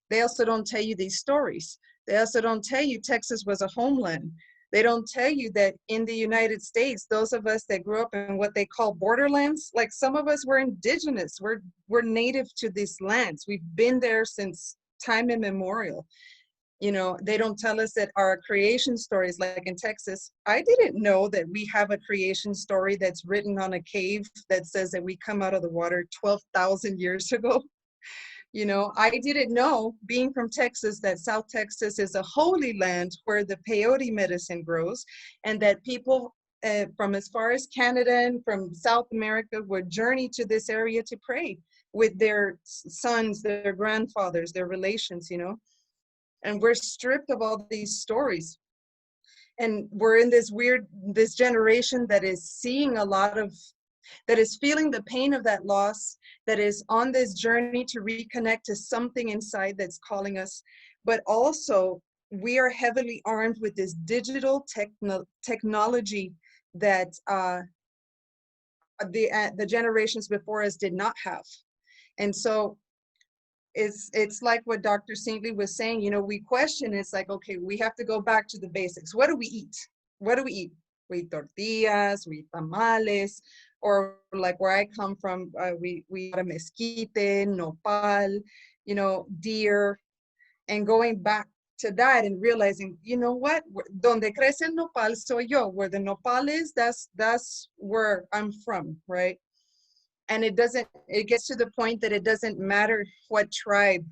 they also don't tell you these stories. They also don't tell you Texas was a homeland. They don't tell you that in the United States, those of us that grew up in what they call borderlands, like some of us were indigenous, we're native to these lands. We've been there since time immemorial. You know, they don't tell us that our creation stories, like in Texas, I didn't know that we have a creation story that's written on a cave that says that we come out of the water 12,000 years ago. You know, I didn't know, being from Texas, that South Texas is a holy land where the peyote medicine grows, and that people from as far as Canada and from South America would journey to this area to pray with their sons, their grandfathers, their relations, you know. And we're stripped of all these stories. And we're in this generation that is seeing a lot of, that is feeling the pain of that loss, that is on this journey to reconnect to something inside that's calling us. But also, we are heavily armed with this digital technology that the generations before us did not have. And so it's like what Dr. Cintli was saying, you know, we question, it's like, okay, we have to go back to the basics. What do we eat? What do we eat? We eat tortillas, we eat tamales, or like where I come from, we eat mesquite, nopal, you know, deer, and going back to that and realizing, you know what, donde crece el nopal soy yo, where the nopal is, that's where I'm from, right? And it gets to the point that it doesn't matter what tribe,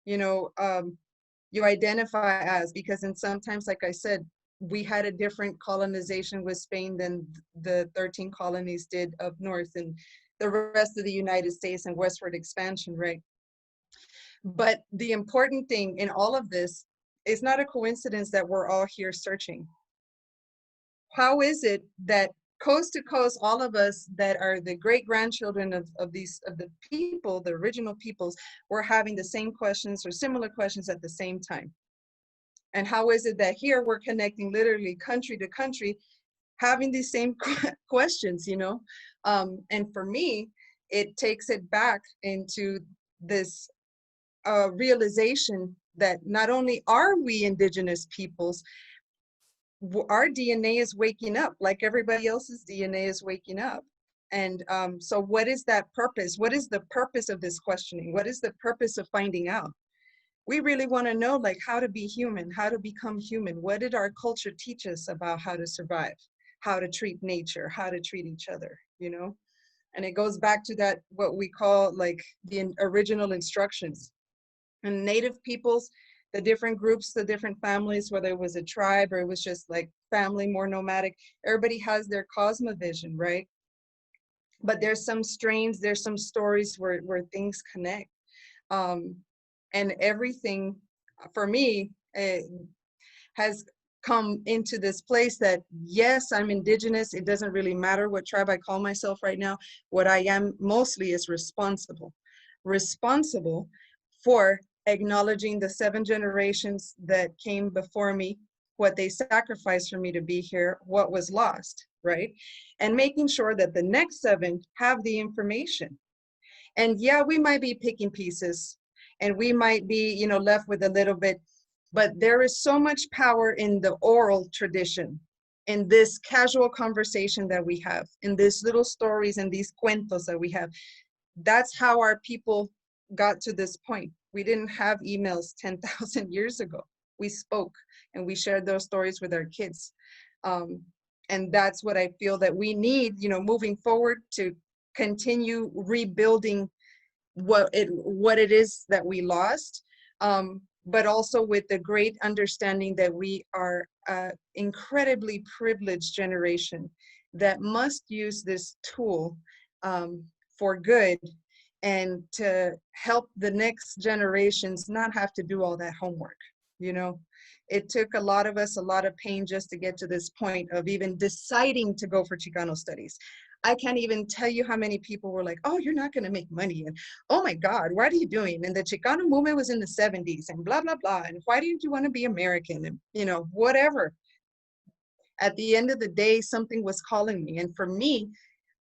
you know, you identify as, because in sometimes, like I said, we had a different colonization with Spain than the 13 colonies did up north and the rest of the United States and westward expansion, right? But the important thing in all of this is not a coincidence that we're all here searching. How is it that coast to coast, all of us that are the great grandchildren of the people, the original peoples, were having the same questions or similar questions at the same time? And how is it that here we're connecting literally country to country, having these same questions, you know? And for me, it takes it back into this realization that not only are we indigenous peoples, our DNA is waking up like everybody else's DNA is waking up. And so what is that purpose? What is the purpose of this questioning? What is the purpose of finding out? We really want to know, like, how to be human, how to become human. What did our culture teach us about how to survive, how to treat nature, how to treat each other, you know? And it goes back to that, what we call like the original instructions. And Native peoples, the different groups, the different families, whether it was a tribe or it was just like family, more nomadic, everybody has their cosmovision, right? But there's some strains, there's some stories where things connect. And everything, for me, has come into this place that, yes, I'm indigenous. It doesn't really matter what tribe I call myself right now. What I am mostly is responsible for acknowledging the 7 generations that came before me, what they sacrificed for me to be here, what was lost, right? And making sure that the next 7 have the information. And yeah, we might be picking pieces and we might be, you know, left with a little bit, but there is so much power in the oral tradition, in this casual conversation that we have, in these little stories and these cuentos that we have. That's how our people got to this point. We didn't have emails 10,000 years ago. We spoke and we shared those stories with our kids. And that's what I feel that we need, you know, moving forward, to continue rebuilding what it is that we lost, but also with the great understanding that we are an incredibly privileged generation that must use this tool for good, and to help the next generations not have to do all that homework. You know, it took a lot of us a lot of pain just to get to this point of even deciding to go for Chicano studies. I can't even tell you how many people were like, oh, you're not going to make money. And oh my God, what are you doing? And the Chicana movement was in the 70s and blah, blah, blah. And why didn't you want to be American? And, you know, whatever. At the end of the day, something was calling me. And for me,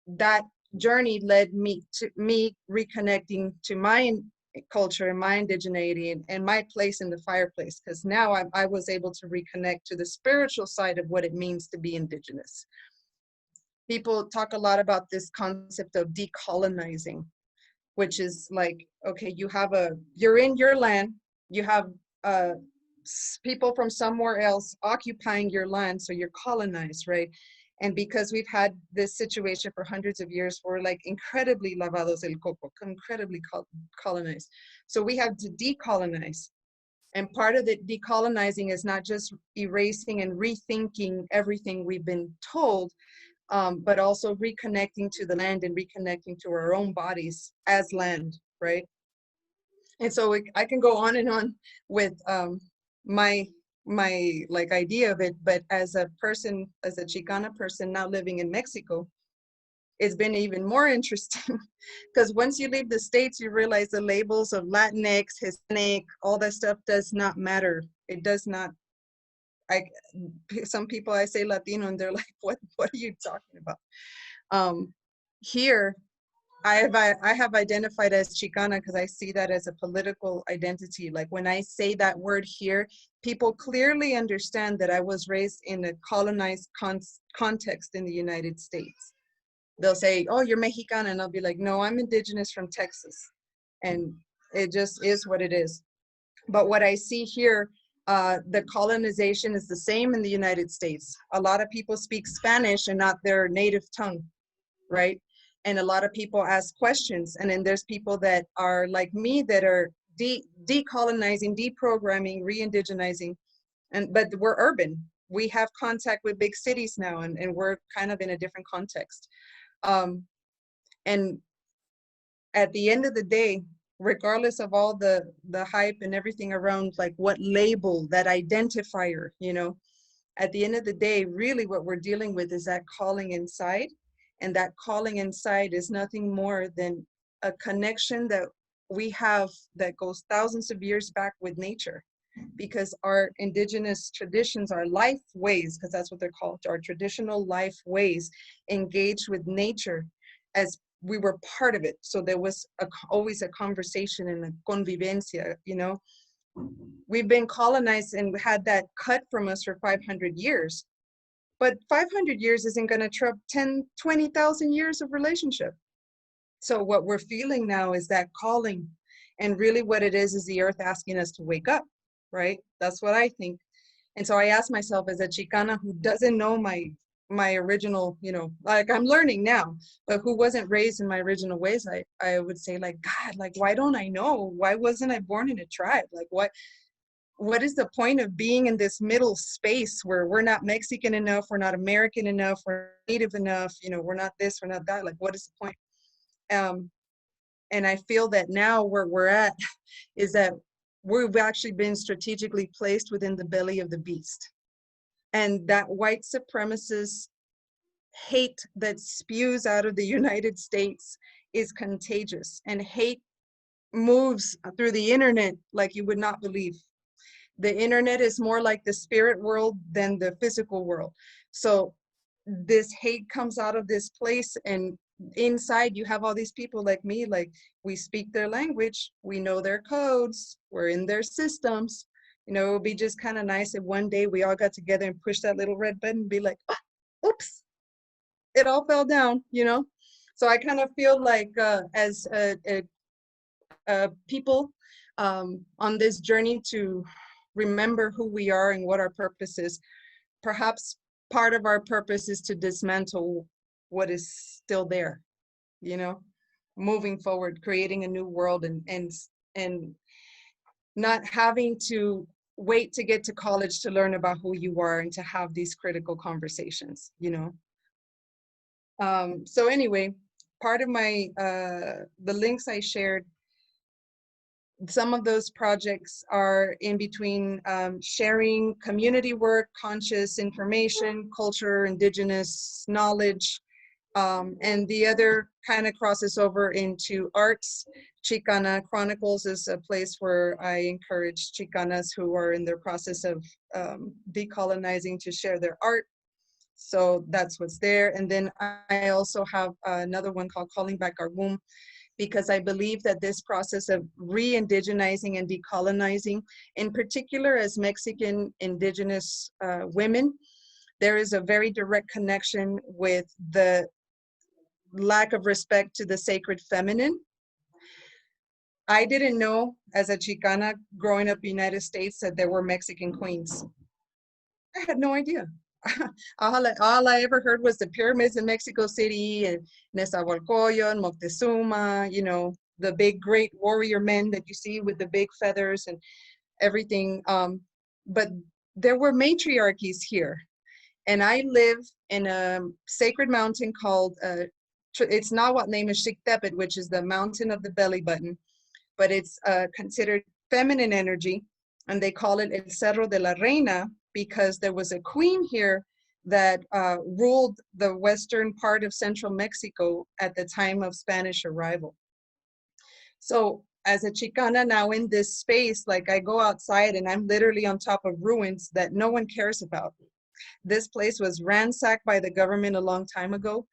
that journey led me to me reconnecting to my culture and my indigeneity and my place in the fireplace. Because now I was able to reconnect to the spiritual side of what it means to be indigenous. People talk a lot about this concept of decolonizing, which is like, okay, you're in your land, you have people from somewhere else occupying your land, so you're colonized, right? And because we've had this situation for hundreds of years, we're like incredibly lavados el coco, incredibly colonized. So we have to decolonize. And part of the decolonizing is not just erasing and rethinking everything we've been told, but also reconnecting to the land and reconnecting to our own bodies as land, right? And so I can go on and on with my like idea of it, but as a person, as a Chicana person now living in Mexico, it's been even more interesting because once you leave the States, you realize the labels of Latinx, Hispanic, all that stuff does not matter. It does not. Some people, I say Latino and they're like, what are you talking about? Here, I have identified as Chicana because I see that as a political identity. Like when I say that word here, people clearly understand that I was raised in a colonized context in the United States. They'll say, oh, you're Mexicana, and I'll be like, no, I'm indigenous from Texas. And it just is what it is. But what I see here, the colonization is the same in the United States. A lot of people speak Spanish and not their native tongue, right? And a lot of people ask questions. And then there's people that are like me that are decolonizing, deprogramming, re-indigenizing, but we're urban. We have contact with big cities now, and we're kind of in a different context. And at the end of the day, regardless of all the hype and everything around like what label, that identifier, you know, at the end of the day, really what we're dealing with is that calling inside. And that calling inside is nothing more than a connection that we have that goes thousands of years back with nature, because our indigenous traditions, our life ways, because that's what they're called, our traditional life ways, engaged with nature as we were part of it. So there was always a conversation and a convivencia, you know. We've been colonized and had that cut from us for 500 years. But 500 years isn't going to trump 10, 20,000 years of relationship. So what we're feeling now is that calling. And really what it is the earth asking us to wake up, right? That's what I think. And so I ask myself, as a Chicana who doesn't know my original, you know, like I'm learning now, but who wasn't raised in my original ways, I would say like, God, like, why don't I know? Why wasn't I born in a tribe? Like what is the point of being in this middle space where we're not Mexican enough, we're not American enough, we're native enough, you know, we're not this, we're not that, like what is the point? And I feel that now where we're at is that we've actually been strategically placed within the belly of the beast. And that white supremacist hate that spews out of the United States is contagious, and hate moves through the internet like you would not believe. The internet is more like the spirit world than the physical world. So this hate comes out of this place, and inside you have all these people like me, like we speak their language, we know their codes, we're in their systems. You know, it would be just kind of nice if one day we all got together and pushed that little red button and be like, oh, oops, it all fell down, you know? So I kind of feel like as people on this journey to remember who we are and what our purpose is, perhaps part of our purpose is to dismantle what is still there, you know, moving forward, creating a new world, and not having to wait to get to college to learn about who you are and to have these critical conversations, you know. So anyway, part of my the links I shared, some of those projects are in between sharing community work, conscious information, culture, indigenous knowledge, And the other kind of crosses over into arts. Chicana Chronicles is a place where I encourage Chicanas who are in their process of decolonizing to share their art. So that's what's there. And then I also have another one called Calling Back Our Womb, because I believe that this process of re-indigenizing and decolonizing, in particular as Mexican indigenous women, there is a very direct connection with the lack of respect to the sacred feminine. I didn't know as a Chicana growing up in the United States that there were Mexican queens. I had no idea. all I ever heard was the pyramids in Mexico City and Nezahualcóyotl, Moctezuma, you know, the big great warrior men that you see with the big feathers and everything. But there were matriarchies here. And I live in a sacred mountain called, it's Nahuatl name is Xictepet, which is the mountain of the belly button, but it's considered feminine energy. And they call it El Cerro de la Reina because there was a queen here that ruled the western part of central Mexico at the time of Spanish arrival. So as a Chicana now in this space, like I go outside and I'm literally on top of ruins that no one cares about. This place was ransacked by the government a long time ago.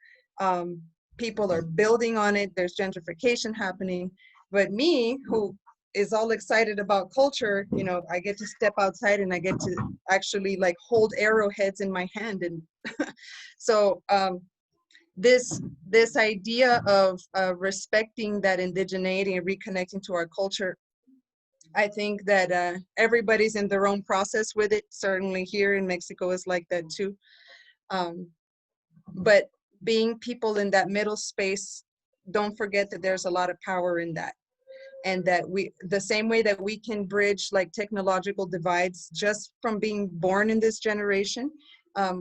People are building on it. There's gentrification happening. But me, who is all excited about culture, you know, I get to step outside and I get to actually like hold arrowheads in my hand. And so this idea of respecting that indigeneity and reconnecting to our culture, I think that everybody's in their own process with it. Certainly here in Mexico is like that too. But being people in that middle space, don't forget that there's a lot of power in that. And that the same way that we can bridge like technological divides just from being born in this generation,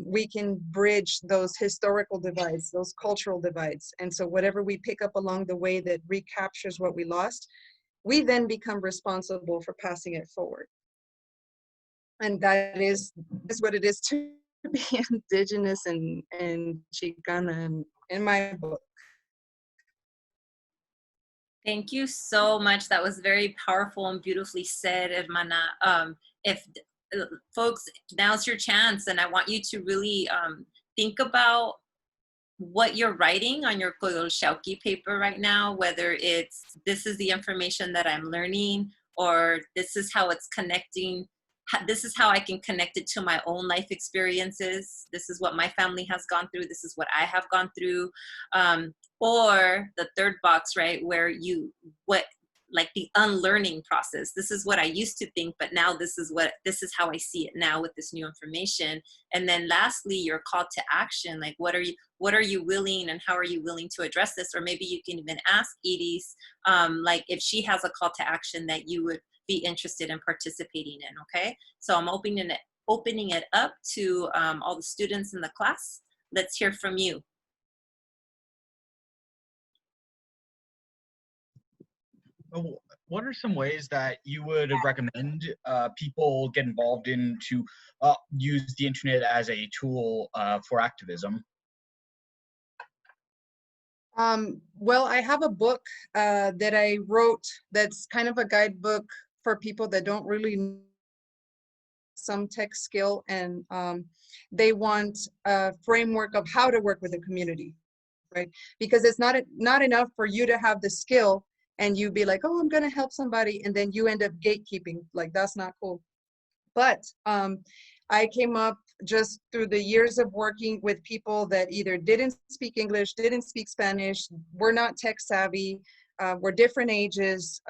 we can bridge those historical divides, those cultural divides. And so whatever we pick up along the way that recaptures what we lost, we then become responsible for passing it forward. And that is what it is to be indigenous and Chicana in my book. Thank you so much. That was very powerful and beautifully said, Hermana. If folks, now's your chance, and I want you to really think about what you're writing on your Coyolxauhqui paper right now, whether it's this is the information that I'm learning, or this is how it's connecting. This is how I can connect it to my own life experiences. This is what my family has gone through. This is what I have gone through. Or the third box, right, where like the unlearning process. This is what I used to think, but now this is how I see it now with this new information. And then lastly, your call to action, like what are you willing and how are you willing to address this? Or maybe you can even ask Iris, like if she has a call to action that you would be interested in participating in, okay? So I'm opening it up to all the students in the class. Let's hear from you. What are some ways that you would recommend people get involved in to use the internet as a tool for activism? Well, I have a book that I wrote that's kind of a guidebook for people that don't really know some tech skill, and they want a framework of how to work with the community, right? Because it's not enough for you to have the skill and you be like, oh, I'm going to help somebody, and then you end up gatekeeping. Like, that's not cool. But I came up just through the years of working with people that either didn't speak English, didn't speak Spanish, were not tech savvy, were different ages.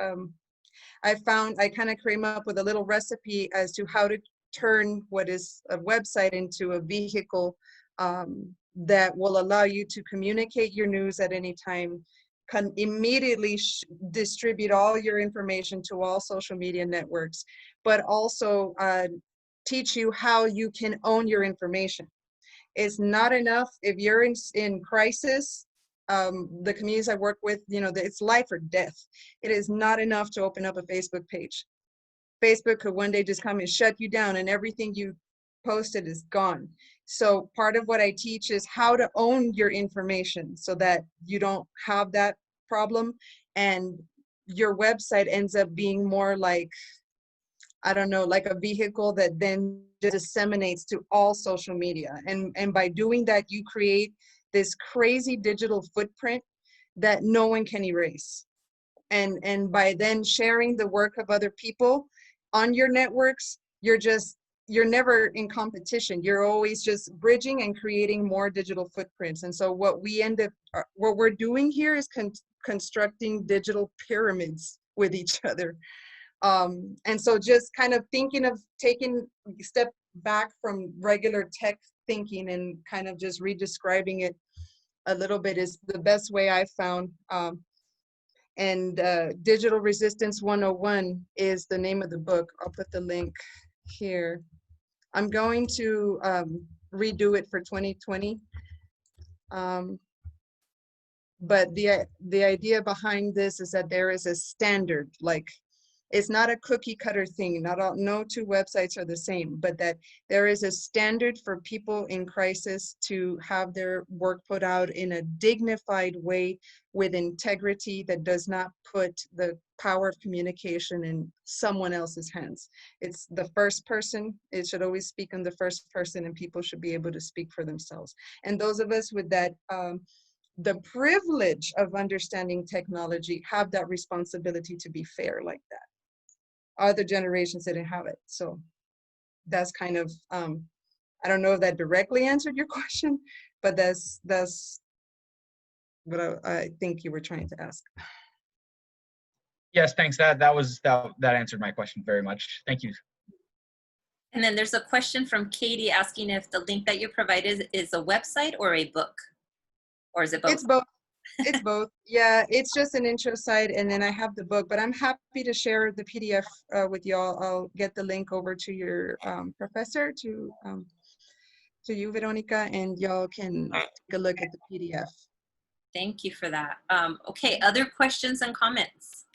I kind of came up with a little recipe as to how to turn what is a website into a vehicle that will allow you to communicate your news at any time, can immediately distribute all your information to all social media networks, but also teach you how you can own your information. It's not enough if you're in crisis. The communities I work with, you know, it's life or death. It is not enough to open up a Facebook page. Facebook could one day just come and shut you down and everything you posted is gone. So part of what I teach is how to own your information so that you don't have that problem, and your website ends up being more like, I don't know, like a vehicle that then disseminates to all social media. And by doing that, you create this crazy digital footprint that no one can erase. And by then sharing the work of other people on your networks, you're never in competition. You're always just bridging and creating more digital footprints. And so what we're doing here is constructing digital pyramids with each other. And so just kind of thinking of taking a step back from regular tech thinking and kind of just redescribing it a little bit is the best way I found. Digital Resistance 101 is the name of the book. I'll put the link here. I'm going to redo it for 2020. But the idea behind this is that there is a standard, like it's not a cookie cutter thing. No two websites are the same, but that there is a standard for people in crisis to have their work put out in a dignified way with integrity that does not put the power of communication in someone else's hands. It's the first person. It should always speak in the first person, and people should be able to speak for themselves. And those of us with that, the privilege of understanding technology have that responsibility to be fair like that. Other generations didn't have it. So that's kind of, I don't know if that directly answered your question, but that's what I think you were trying to ask. Yes, thanks. That answered my question very much. Thank you. And then there's a question from Katie asking if the link that you provided is a website or a book, or is it both? It's both. It's both. Yeah, it's just an intro site, and then I have the book, but I'm happy to share the PDF with y'all. I'll get the link over to your professor, to you, Veronica, and y'all can take a look at the PDF. Thank you for that. Okay, other questions and comments?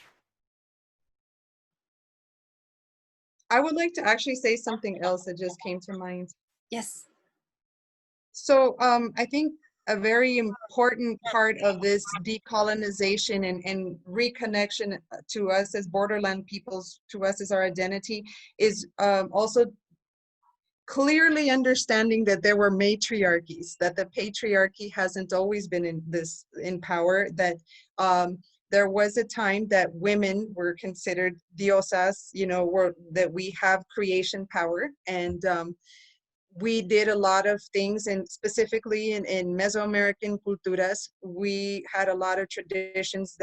I would like to actually say something else that just came to mind. Yes. So I think a very important part of this decolonization and reconnection to us as borderland peoples, to us as our identity, is also clearly understanding that there were matriarchies, that the patriarchy hasn't always been in power, that there was a time that women were considered diosas, that we have creation power, and we did a lot of things, and specifically in Mesoamerican culturas, we had a lot of traditions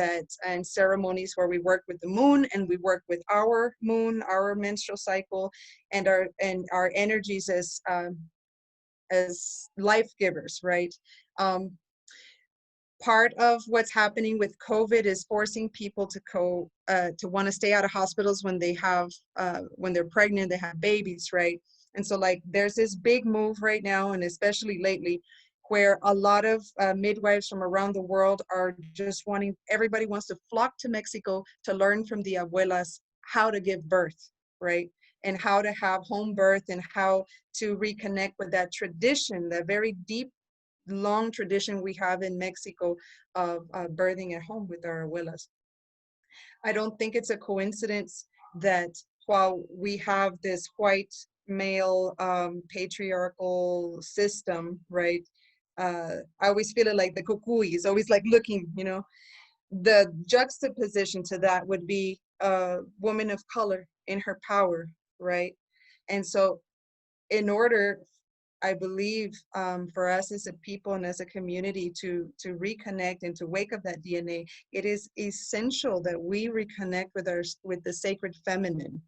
and ceremonies where we work with the moon, and we work with our moon, our menstrual cycle, and our energies as life givers, right? Part of what's happening with COVID is forcing people to want to stay out of hospitals when they're pregnant, they have babies, right? And so there's this big move right now, and especially lately, where a lot of midwives from around the world are just everybody wants to flock to Mexico to learn from the abuelas how to give birth, right? And how to have home birth, and how to reconnect with that tradition, that very deep, long tradition we have in Mexico of birthing at home with our abuelas. I don't think it's a coincidence that while we have this white male patriarchal system, right? I always feel it like the kukui is always looking, the juxtaposition to that would be a woman of color in her power, right? And so in order, I believe, for us as a people and as a community to reconnect and to wake up that DNA, it is essential that we reconnect with the sacred feminine.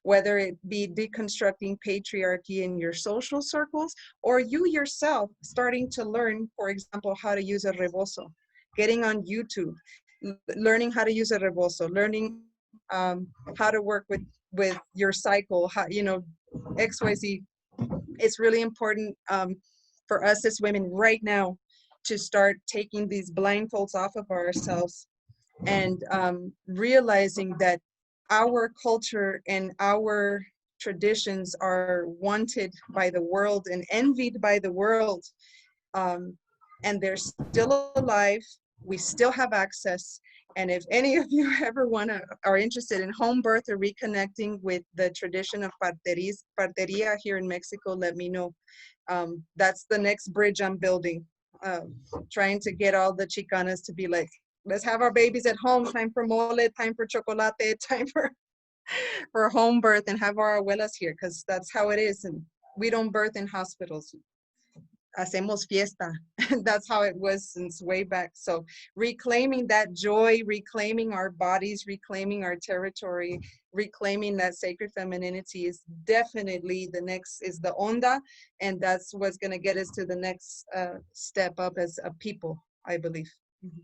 Whether it be deconstructing patriarchy in your social circles, or you yourself starting to learn, for example, how to use a rebozo, getting on YouTube, learning how to use a rebozo, learning how to work with your cycle, XYZ. It's really important for us as women right now to start taking these blindfolds off of ourselves and realizing that our culture and our traditions are wanted by the world and envied by the world. And they're still alive. We still have access. And if any of you ever are interested in home birth or reconnecting with the tradition of parteria here in Mexico, let me know. That's the next bridge I'm building, trying to get all the Chicanas to be like, let's have our babies at home, time for mole, time for chocolate, time for home birth, and have our abuelas here, because that's how it is. And we don't birth in hospitals. Hacemos fiesta. That's how it was since way back. So reclaiming that joy, reclaiming our bodies, reclaiming our territory, reclaiming that sacred femininity is definitely the next, is the onda. And that's what's going to get us to the next step up as a people, I believe. Mm-hmm.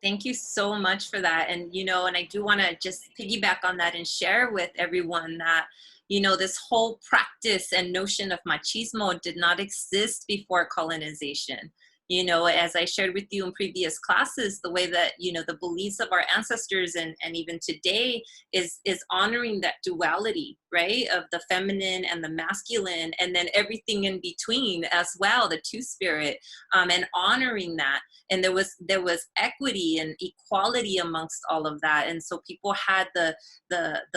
Thank you so much for that. And, you know, and I do want to just piggyback on that and share with everyone that, you know, this whole practice and notion of machismo did not exist before colonization. You know, as I shared with you in previous classes, the way that, you know, the beliefs of our ancestors and even today is honoring that duality, right, of the feminine and the masculine, and then everything in between as well, the two-spirit, and honoring that. And there was equity and equality amongst all of that. And so people had the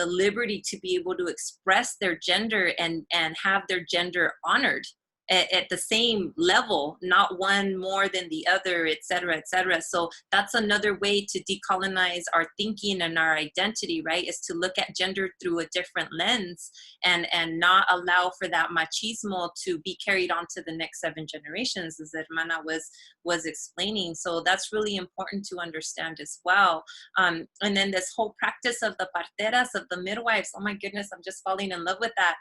liberty to be able to express their gender and have their gender honored at the same level, not one more than the other, et cetera, et cetera. So that's another way to decolonize our thinking and our identity, right? Is to look at gender through a different lens and not allow for that machismo to be carried on to the next 7 generations, as Hermana was explaining. So that's really important to understand as well. And then this whole practice of the parteras, of the midwives, oh my goodness, I'm just falling in love with that.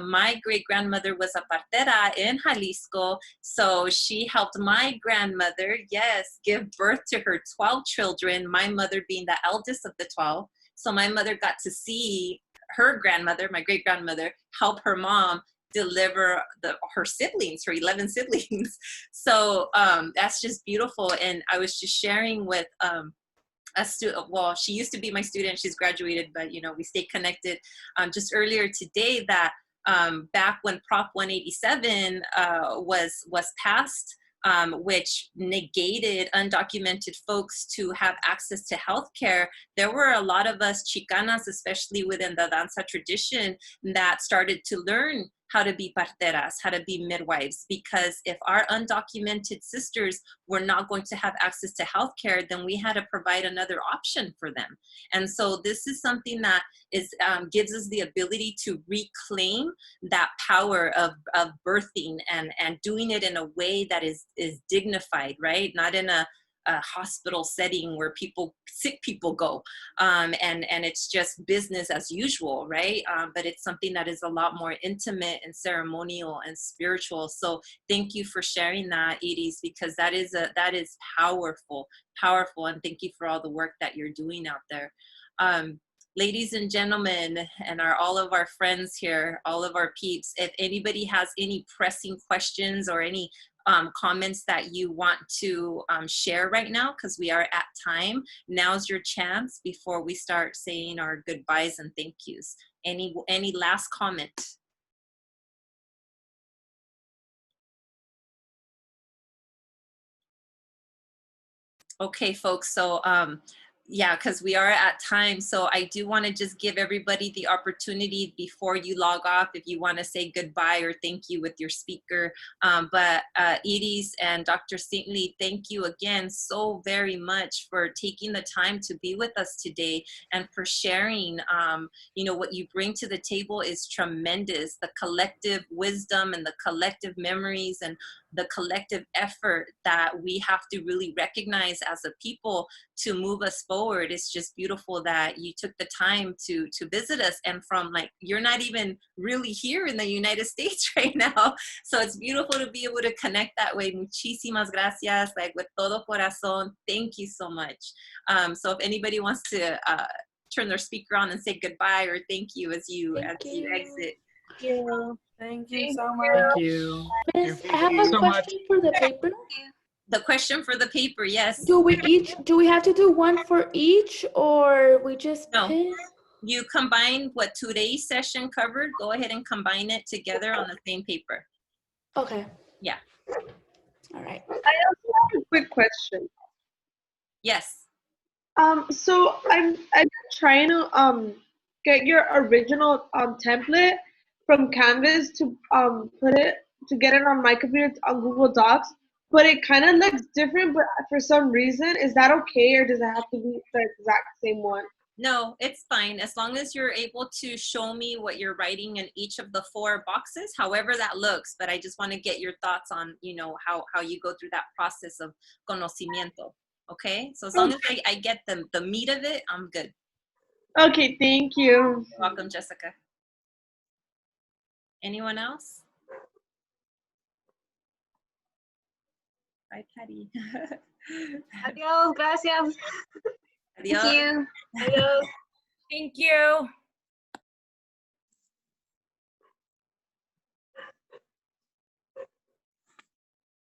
My great-grandmother was a partera in Jalisco, so she helped my grandmother, yes, give birth to her 12 children, my mother being the eldest of the 12. So my mother got to see her grandmother, my great-grandmother, help her mom deliver her siblings, her 11 siblings. So that's just beautiful. And I was just sharing with a student, well, she used to be my student, she's graduated, but you know, we stay connected, just earlier today, that back when Prop 187 was passed, which negated undocumented folks to have access to healthcare, there were a lot of us Chicanas, especially within the danza tradition, that started to learn how to be parteras, how to be midwives, because if our undocumented sisters were not going to have access to healthcare, then we had to provide another option for them. And so this is something that is gives us the ability to reclaim that power of birthing and doing it in a way that is dignified, right? Not in a hospital setting where sick people go, and it's just business as usual, right? But it's something that is a lot more intimate and ceremonial and spiritual. So thank you for sharing that, Iris, because that is powerful, and thank you for all the work that you're doing out there. Ladies and gentlemen, and all of our friends here, all of our peeps, if anybody has any pressing questions or any comments that you want to share right now, because we are at time, now's your chance before we start saying our goodbyes and thank yous. Any last comment? Okay, folks, so yeah, because we are at time. So I do want to just give everybody the opportunity before you log off, if you want to say goodbye or thank you with your speaker. But Iris and Dr. Cintli, thank you again so very much for taking the time to be with us today and for sharing. You know, what you bring to the table is tremendous. The collective wisdom and the collective memories and the collective effort that we have to really recognize as a people to move us forward. It's just beautiful that you took the time to visit us, and from, like, you're not even really here in the United States right now. So it's beautiful to be able to connect that way. Muchísimas gracias, like with todo corazón. Thank you so much. So if anybody wants to turn their speaker on and say goodbye or thank you as you exit. Thank you so much. Thank you. Miss, I have a question for the paper. The question for the paper, yes. Do we have to do one for each, or we just No. pick? you combine what today's session covered. Go ahead and combine it together on the same paper. Okay. Yeah. All right. I also have a quick question. Yes. So I'm trying to get your original template from Canvas to get it on my computer on Google Docs, but it kind of looks different. But for some reason, is that okay, or does it have to be the exact same one? No, it's fine. As long as you're able to show me what you're writing in each of the 4 boxes, however that looks. But I just want to get your thoughts on, you know, how you go through that process of conocimiento. Okay, so as long as I get the meat of it, I'm good. Okay, thank you. You're welcome, Jessica. Anyone else? Bye, Patty. Adiós, gracias. Adios. Thank you. Adiós. Thank you.